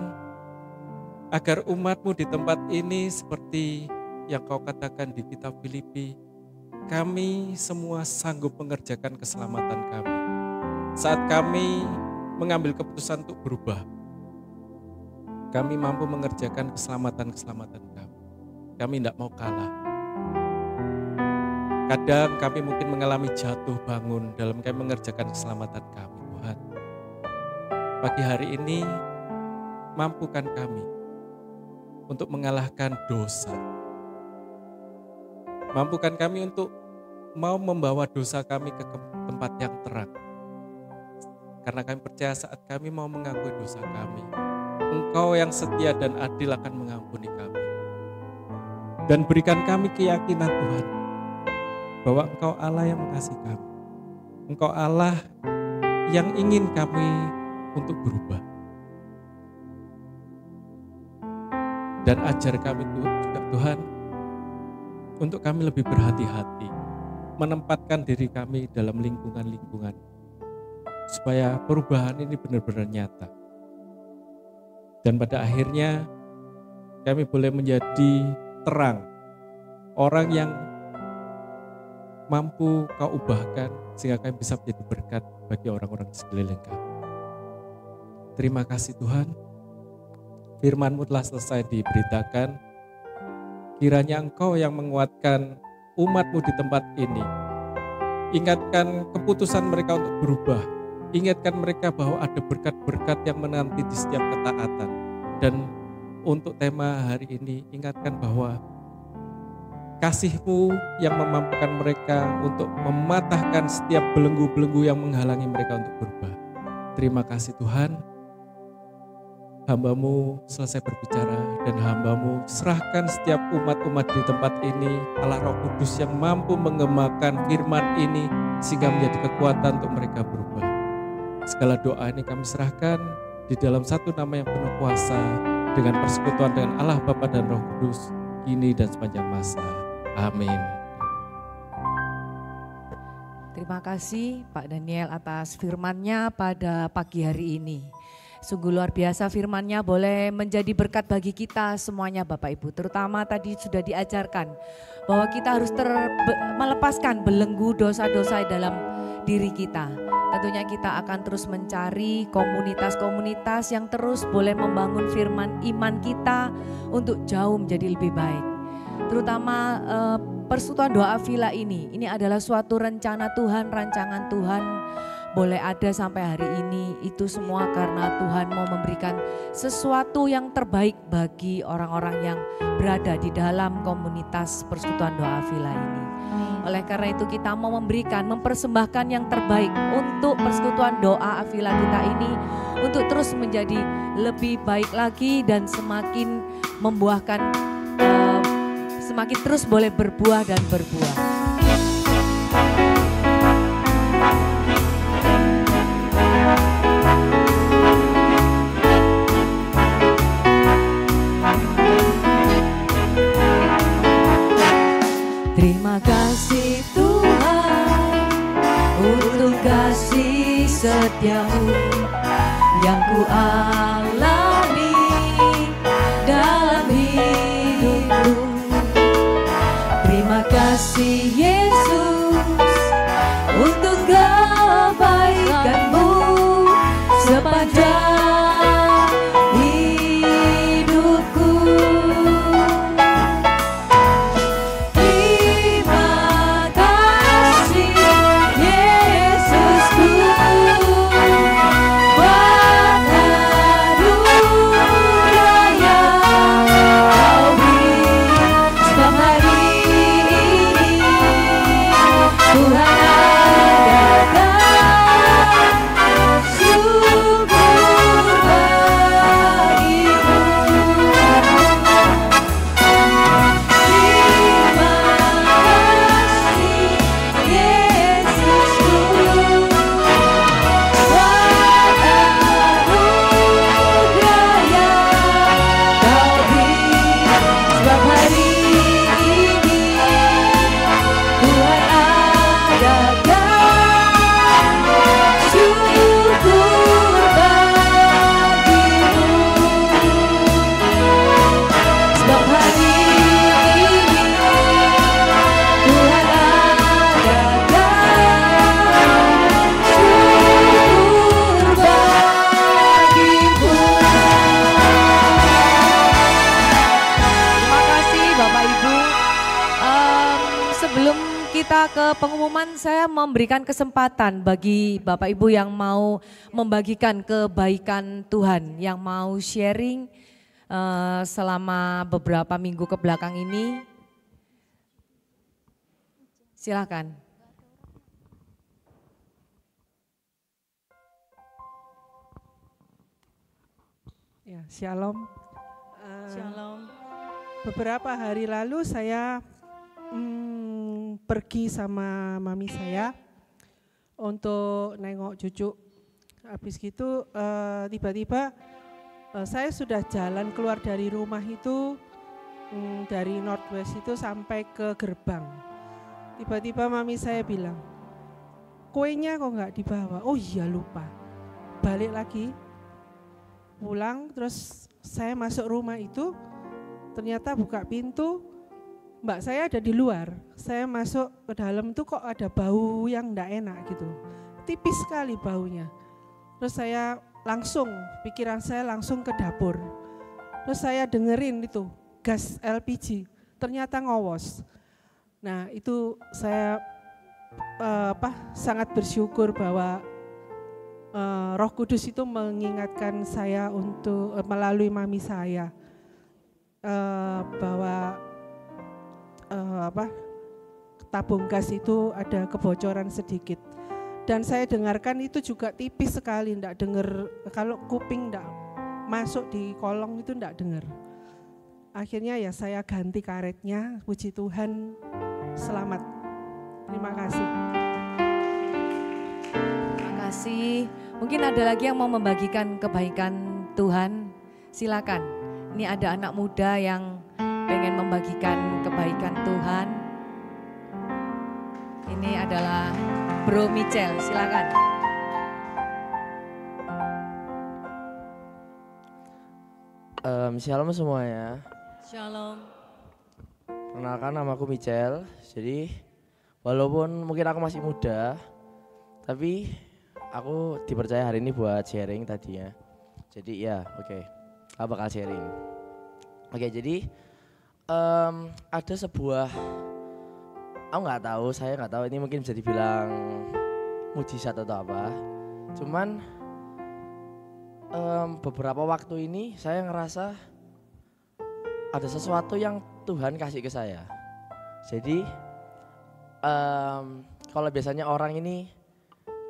agar umat-Mu di tempat ini seperti yang Kau katakan di kitab Filipi, kami semua sanggup mengerjakan keselamatan kami. Saat kami mengambil keputusan untuk berubah, kami mampu mengerjakan keselamatan-keselamatan kami. Kami tidak mau kalah. Kadang kami mungkin mengalami jatuh bangun dalam kami mengerjakan keselamatan kami, Tuhan. Pagi hari ini, mampukan kami untuk mengalahkan dosa. Mampukan kami untuk mau membawa dosa kami ke tempat yang terang. Karena kami percaya saat kami mau mengakui dosa kami, Engkau yang setia dan adil akan mengampuni kami. Dan berikan kami keyakinan Tuhan, bahwa Engkau Allah yang mengasihi kami. Engkau Allah yang ingin kami untuk berubah. Dan ajar kami juga Tuhan, untuk kami lebih berhati-hati, menempatkan diri kami dalam lingkungan-lingkungan, supaya perubahan ini benar-benar nyata. Dan pada akhirnya kami boleh menjadi terang, orang yang mampu Kau ubahkan sehingga kami bisa menjadi berkat bagi orang-orang di sekeliling kami. Terima kasih Tuhan, firman-Mu telah selesai diberitakan. Kiranya Engkau yang menguatkan umat-Mu di tempat ini. Ingatkan keputusan mereka untuk berubah. Ingatkan mereka bahwa ada berkat-berkat yang menanti di setiap ketaatan. Dan untuk tema hari ini, ingatkan bahwa kasih-Mu yang memampukan mereka untuk mematahkan setiap belenggu-belenggu yang menghalangi mereka untuk berubah. Terima kasih Tuhan. Hamba-Mu selesai berbicara dan hamba-Mu serahkan setiap umat-umat di tempat ini, Allah Roh Kudus yang mampu mengemakan firman ini sehingga menjadi kekuatan untuk mereka berubah. Segala doa ini kami serahkan di dalam satu nama yang penuh kuasa, dengan persekutuan dengan Allah Bapa dan Roh Kudus, kini dan sepanjang masa. Amin. Terima kasih Pak Daniel atas firman-Nya pada pagi hari ini. Sungguh luar biasa firman-Nya, boleh menjadi berkat bagi kita semuanya Bapak Ibu. Terutama tadi sudah diajarkan bahwa kita harus melepaskan belenggu dosa-dosa dalam diri kita. tentunya kita akan terus mencari komunitas-komunitas yang terus boleh membangun firman iman kita untuk jauh menjadi lebih baik. Terutama persekutuan doa Villa ini adalah suatu rencana Tuhan, rancangan Tuhan. Boleh ada sampai hari ini, itu semua karena Tuhan mau memberikan sesuatu yang terbaik bagi orang-orang yang berada di dalam komunitas persekutuan doa Villa ini. Oleh karena itu kita mau memberikan, mempersembahkan yang terbaik untuk persekutuan doa Villa kita ini untuk terus menjadi lebih baik lagi dan semakin membuahkan, semakin terus boleh berbuah dan berbuah. Terima kasih Tuhan untuk kasih setiamu yang ku alami dalam hidupku. Terima kasih Yesus untuk kebaikanmu sepanjang hidupku. Terima kasih Yesusku buat anugerah yang Kau beri, sebab hari ini Tuhan adakan syukur bagimu. Terima kasih Yesusku buat anugerah yang Kau beri, sebab hari ini Tuhan adakan syukur bagimu. Sebab hari ini Tuhan adakan syukur bagimu. Terima kasih Bapak Ibu. Sebelum kita ke pengumuman, saya memberikan kesempatan bagi Bapak Ibu yang mau membagikan kebaikan Tuhan, yang mau sharing selama beberapa minggu ke belakang ini. Silakan. Ya, shalom. Shalom. Beberapa hari lalu saya pergi sama mami saya untuk nengok cucu. Habis gitu tiba-tiba saya sudah jalan keluar dari rumah itu, dari Northwest itu sampai ke gerbang. Tiba-tiba mami saya bilang, kuenya kok nggak dibawa? Oh iya lupa. Balik lagi, pulang, terus saya masuk rumah itu, ternyata buka pintu, mbak saya ada di luar. Saya masuk ke dalam tuh kok ada bau yang enggak enak gitu. Tipis sekali baunya. Terus saya langsung, pikiran saya langsung ke dapur. Terus saya dengerin itu, gas LPG, ternyata ngowos. Nah itu saya sangat bersyukur bahwa Roh Kudus itu mengingatkan saya untuk melalui mami saya bahwa tabung gas itu ada kebocoran sedikit. Dan saya dengarkan itu juga tipis sekali, enggak dengar, kalau kuping enggak masuk di kolong itu enggak dengar. Akhirnya ya saya ganti karetnya, puji Tuhan, selamat. Terima kasih. Terima kasih. Mungkin ada lagi yang mau membagikan kebaikan Tuhan, silakan. Ini ada anak muda yang pengen membagikan kebaikan Tuhan. Ini adalah Bro Michel, silakan. Shalom semuanya. Shalom. Perkenalkan, namaku Michel. Jadi walaupun mungkin aku masih muda, tapi aku dipercaya hari ini buat sharing tadi ya. Jadi ya oke, aku bakal sharing. Oke, jadi ada sebuah, aku saya nggak tahu ini mungkin bisa dibilang mujizat atau apa. Cuman beberapa waktu ini saya ngerasa ada sesuatu yang Tuhan kasih ke saya. Jadi kalau biasanya orang ini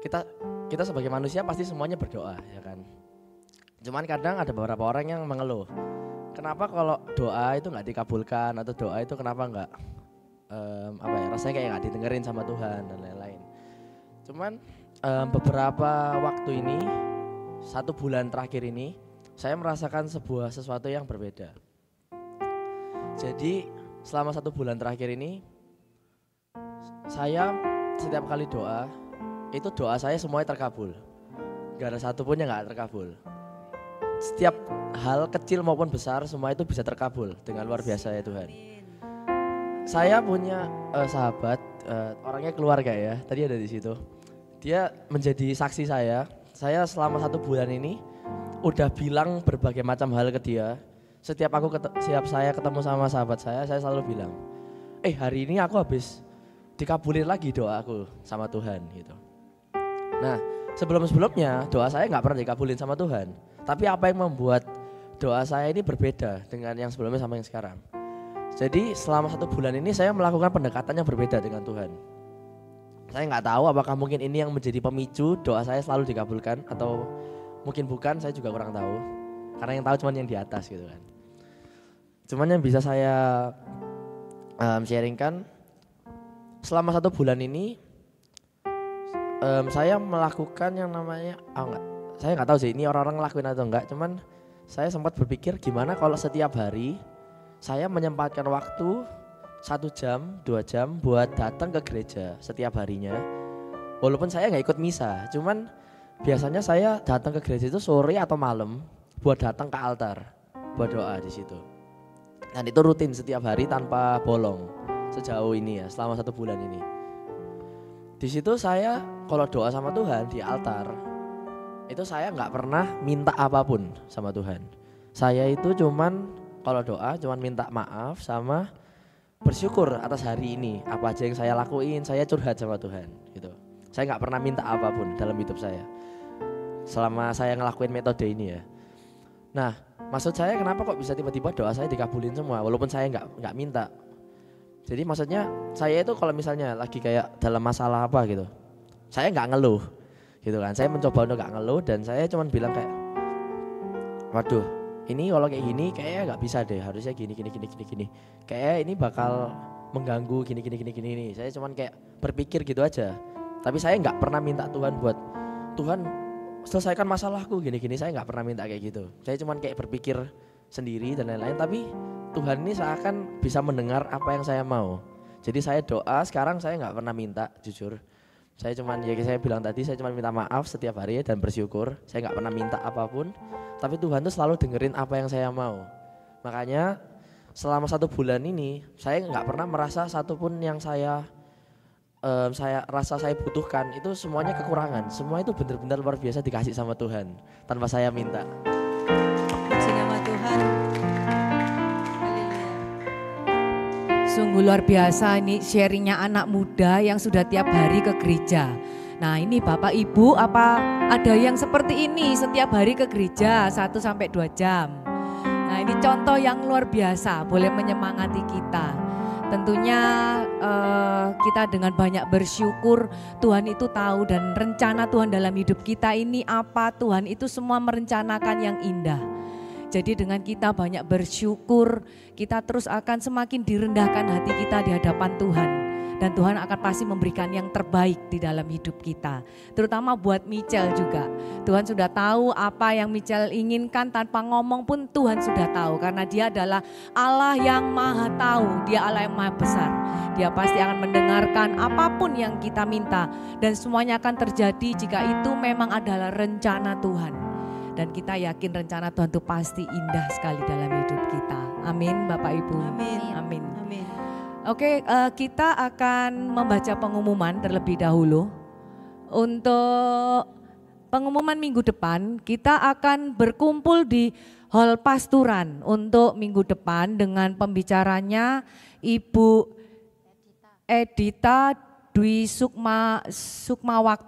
kita sebagai manusia pasti semuanya berdoa ya kan. Cuman kadang ada beberapa orang yang mengeluh, kenapa kalau doa itu nggak dikabulkan atau doa itu kenapa nggak rasanya kayak nggak didengerin sama Tuhan dan lain-lain. Cuman beberapa waktu ini, 1 bulan terakhir ini, saya merasakan sesuatu yang berbeda. Jadi selama 1 bulan terakhir ini, saya setiap kali doa, itu doa saya semuanya terkabul. Gak ada satupun yang gak terkabul. Setiap hal kecil maupun besar, semua itu bisa terkabul dengan luar biasa ya Tuhan. Saya punya sahabat, orangnya keluarga ya, tadi ada di situ. Dia menjadi saksi saya selama 1 bulan ini udah bilang berbagai macam hal ke dia. Setiap saya ketemu sama sahabat saya selalu bilang, hari ini aku habis dikabulin lagi doa aku sama Tuhan gitu. Nah, sebelumnya doa saya nggak pernah dikabulin sama Tuhan. Tapi apa yang membuat doa saya ini berbeda dengan yang sebelumnya sama yang sekarang? Jadi selama 1 bulan ini saya melakukan pendekatan yang berbeda dengan Tuhan. Saya nggak tahu apakah mungkin ini yang menjadi pemicu doa saya selalu dikabulkan atau mungkin bukan, saya juga kurang tahu. Karena yang tahu cuma yang di atas gitu kan. Cuman yang bisa saya sharingkan, selama 1 bulan ini saya melakukan yang namanya, saya nggak tahu sih ini orang-orang ngelakuin atau enggak. Cuman saya sempat berpikir gimana kalau setiap hari saya menyempatkan waktu 1 jam, 2 jam buat datang ke gereja setiap harinya. Walaupun saya nggak ikut misa, cuman biasanya saya datang ke gereja itu sore atau malam buat datang ke altar, buat doa di situ. Dan itu rutin setiap hari tanpa bolong sejauh ini ya, selama 1 bulan ini. Di situ saya kalau doa sama Tuhan di altar, itu saya nggak pernah minta apapun sama Tuhan. Saya itu cuman kalau doa cuman minta maaf sama bersyukur atas hari ini, apa aja yang saya lakuin, saya curhat sama Tuhan gitu. Saya nggak pernah minta apapun dalam hidup saya selama saya ngelakuin metode ini ya. Nah, maksud saya kenapa kok bisa tiba-tiba doa saya dikabulin semua walaupun saya nggak minta. Jadi maksudnya saya itu kalau misalnya lagi kayak dalam masalah apa gitu, saya nggak ngeluh gitu kan. Saya mencoba untuk nggak ngeluh dan saya cuman bilang kayak, waduh ini kalau kayak gini kayaknya nggak bisa deh, harusnya gini. Kayak ini bakal mengganggu gini. Saya cuman kayak berpikir gitu aja. Tapi saya nggak pernah minta Tuhan buat, Tuhan selesaikan masalahku gini. Saya nggak pernah minta kayak gitu. Saya cuman kayak berpikir sendiri dan lain-lain. Tapi Tuhan ini seakan bisa mendengar apa yang saya mau. Jadi saya doa sekarang saya nggak pernah minta, jujur. Saya cuman saya bilang tadi, saya cuman minta maaf setiap hari dan bersyukur. Saya nggak pernah minta apapun. Tapi Tuhan tuh selalu dengerin apa yang saya mau. Makanya selama 1 bulan ini saya nggak pernah merasa satupun yang saya rasa saya butuhkan itu semuanya kekurangan. Semua itu benar-benar luar biasa dikasih sama Tuhan tanpa saya minta. Puji nama Tuhan. Sungguh luar biasa ini sharingnya anak muda yang sudah tiap hari ke gereja. Nah ini Bapak Ibu, apa ada yang seperti ini setiap hari ke gereja 1-2 jam. Nah ini contoh yang luar biasa, boleh menyemangati kita. Tentunya kita dengan banyak bersyukur, Tuhan itu tahu dan rencana Tuhan dalam hidup kita ini apa, Tuhan itu semua merencanakan yang indah. Jadi dengan kita banyak bersyukur, kita terus akan semakin direndahkan hati kita di hadapan Tuhan. Dan Tuhan akan pasti memberikan yang terbaik di dalam hidup kita. Terutama buat Michelle juga. Tuhan sudah tahu apa yang Michelle inginkan, tanpa ngomong pun Tuhan sudah tahu. Karena dia adalah Allah yang maha tahu, dia Allah yang maha besar. Dia pasti akan mendengarkan apapun yang kita minta. Dan semuanya akan terjadi jika itu memang adalah rencana Tuhan. Dan kita yakin rencana Tuhan itu pasti indah sekali dalam hidup kita. Amin Bapak Ibu. Amin. Oke, kita akan membaca pengumuman terlebih dahulu. Untuk pengumuman minggu depan kita akan berkumpul di Hall Pasturan untuk minggu depan dengan pembicaranya Ibu Edita Dwi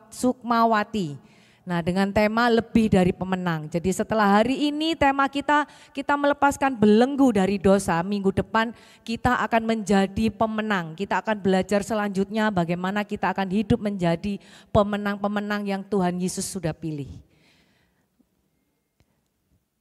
Sukmawati. Nah, dengan tema lebih dari pemenang. Jadi setelah hari ini tema kita melepaskan belenggu dari dosa. Minggu depan kita akan menjadi pemenang. Kita akan belajar selanjutnya bagaimana kita akan hidup menjadi pemenang-pemenang yang Tuhan Yesus sudah pilih.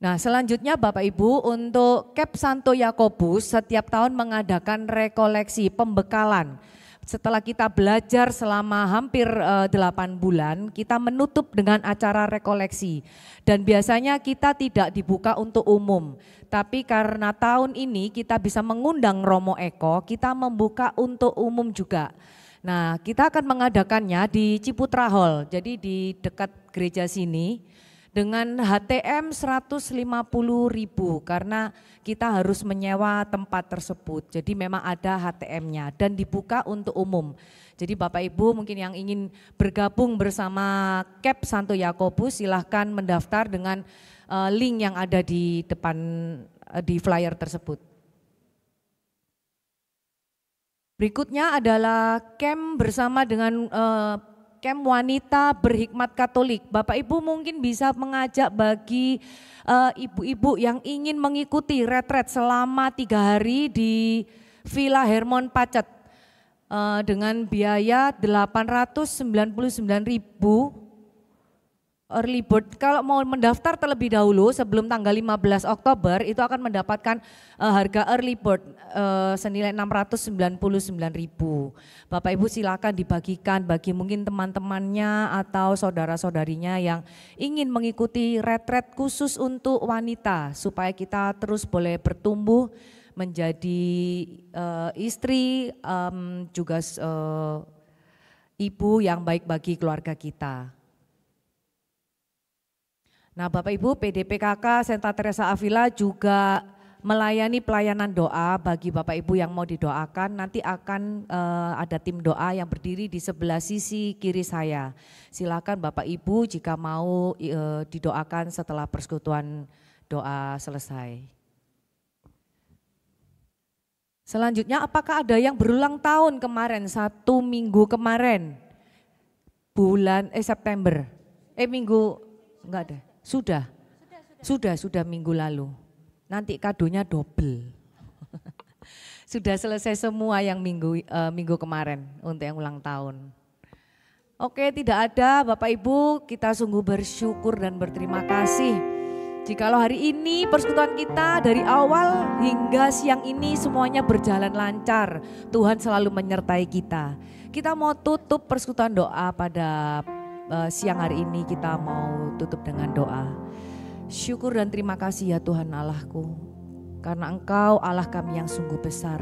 Nah, selanjutnya Bapak Ibu, untuk KEP Santo Yakobus setiap tahun mengadakan rekoleksi pembekalan. Setelah kita belajar selama hampir 8 bulan, kita menutup dengan acara rekoleksi. Dan biasanya kita tidak dibuka untuk umum. Tapi karena tahun ini kita bisa mengundang Romo Eko, kita membuka untuk umum juga. Nah, kita akan mengadakannya di Ciputra Hall, jadi di dekat gereja sini. Dengan HTM 150.000 karena kita harus menyewa tempat tersebut. Jadi memang ada HTM-nya dan dibuka untuk umum. Jadi Bapak Ibu mungkin yang ingin bergabung bersama KEP Santo Yakobus silahkan mendaftar dengan link yang ada di depan di flyer tersebut. Berikutnya adalah camp bersama dengan camp wanita berhikmat Katolik. Bapak Ibu mungkin bisa mengajak bagi ibu-ibu yang ingin mengikuti retret selama 3 hari di Villa Hermon Pacet dengan biaya 899.000 early bird. Kalau mau mendaftar terlebih dahulu sebelum tanggal 15 Oktober itu akan mendapatkan harga early bird senilai 699.000. Bapak Ibu silakan dibagikan bagi mungkin teman-temannya atau saudara-saudarinya yang ingin mengikuti retret khusus untuk wanita supaya kita terus boleh bertumbuh menjadi istri juga ibu yang baik bagi keluarga kita. Nah Bapak Ibu, PDPKK Santa Teresa Avila juga melayani pelayanan doa bagi Bapak Ibu yang mau didoakan. Nanti akan ada tim doa yang berdiri di sebelah sisi kiri saya. Silakan Bapak Ibu jika mau didoakan setelah persekutuan doa selesai. Selanjutnya apakah ada yang berulang tahun kemarin, 1 minggu kemarin, bulan September, minggu, enggak ada. Sudah minggu lalu. Nanti kadonya double. Sudah selesai semua yang minggu kemarin untuk yang ulang tahun. Oke, tidak ada Bapak Ibu, kita sungguh bersyukur dan berterima kasih. Jikalau hari ini persekutuan kita dari awal hingga siang ini semuanya berjalan lancar. Tuhan selalu menyertai kita. Kita mau tutup persekutuan doa pada siang hari ini, kita mau tutup dengan doa. Syukur dan terima kasih ya Tuhan Allahku, karena Engkau Allah kami yang sungguh besar.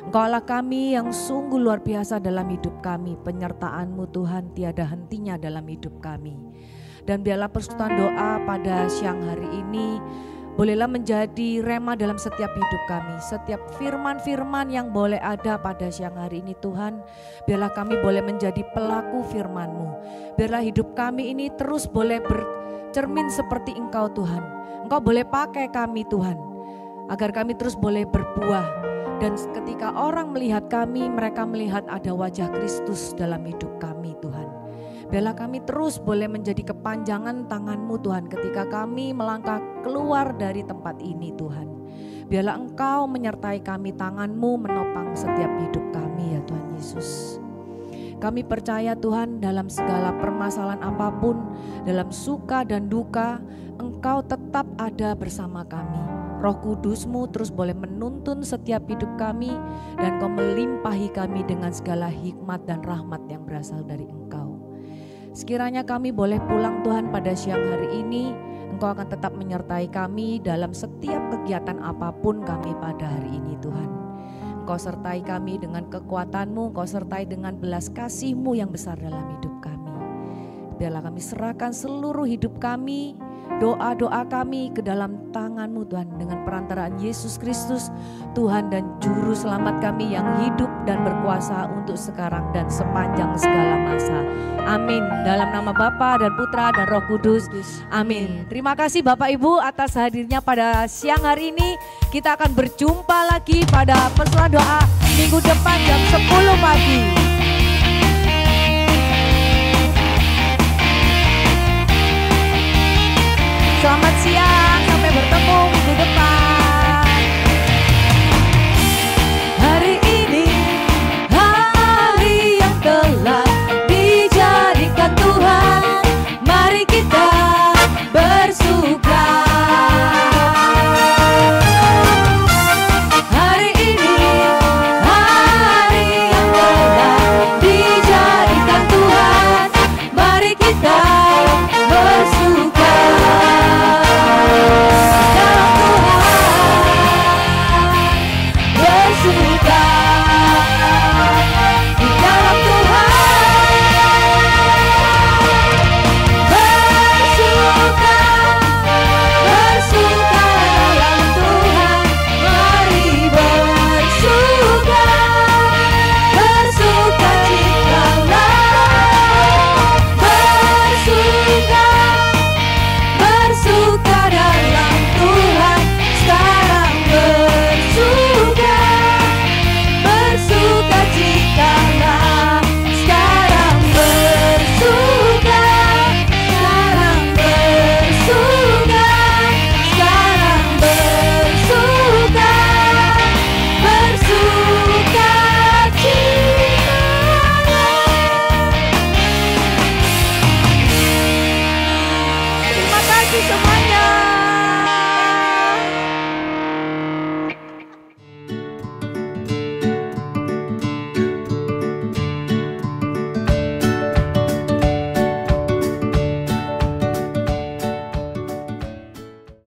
Engkau Allah kami yang sungguh luar biasa dalam hidup kami. Penyertaan-Mu Tuhan tiada hentinya dalam hidup kami. Dan biarlah persekutuan doa pada siang hari ini bolehlah menjadi rema dalam setiap hidup kami. Setiap firman-firman yang boleh ada pada siang hari ini Tuhan, biarlah kami boleh menjadi pelaku firman-Mu. Biarlah hidup kami ini terus boleh bercermin seperti Engkau Tuhan. Engkau boleh pakai kami Tuhan, agar kami terus boleh berbuah. Dan ketika orang melihat kami, mereka melihat ada wajah Kristus dalam hidup kami Tuhan. Biarlah kami terus boleh menjadi kepanjangan tangan-Mu Tuhan ketika kami melangkah keluar dari tempat ini Tuhan. Biarlah Engkau menyertai kami, tangan-Mu menopang setiap hidup kami ya Tuhan Yesus. Kami percaya Tuhan dalam segala permasalahan apapun, dalam suka dan duka, Engkau tetap ada bersama kami. Roh Kudus-Mu terus boleh menuntun setiap hidup kami dan Engkau melimpahi kami dengan segala hikmat dan rahmat yang berasal dari Engkau. Sekiranya kami boleh pulang Tuhan pada siang hari ini, Engkau akan tetap menyertai kami dalam setiap kegiatan apapun kami pada hari ini Tuhan. Engkau sertai kami dengan kekuatan-Mu, Engkau sertai dengan belas kasih-Mu yang besar dalam hidup kami. Biarlah kami serahkan seluruh hidup kami doa-doa kami ke dalam tangan-Mu Tuhan, dengan perantaraan Yesus Kristus, Tuhan dan Juru Selamat kami yang hidup dan berkuasa untuk sekarang dan sepanjang segala masa. Amin. Dalam nama Bapa dan Putra dan Roh Kudus. Amin. Terima kasih Bapak Ibu atas hadirnya pada siang hari ini. Kita akan berjumpa lagi pada Persekutuan Doa minggu depan jam 10 pagi.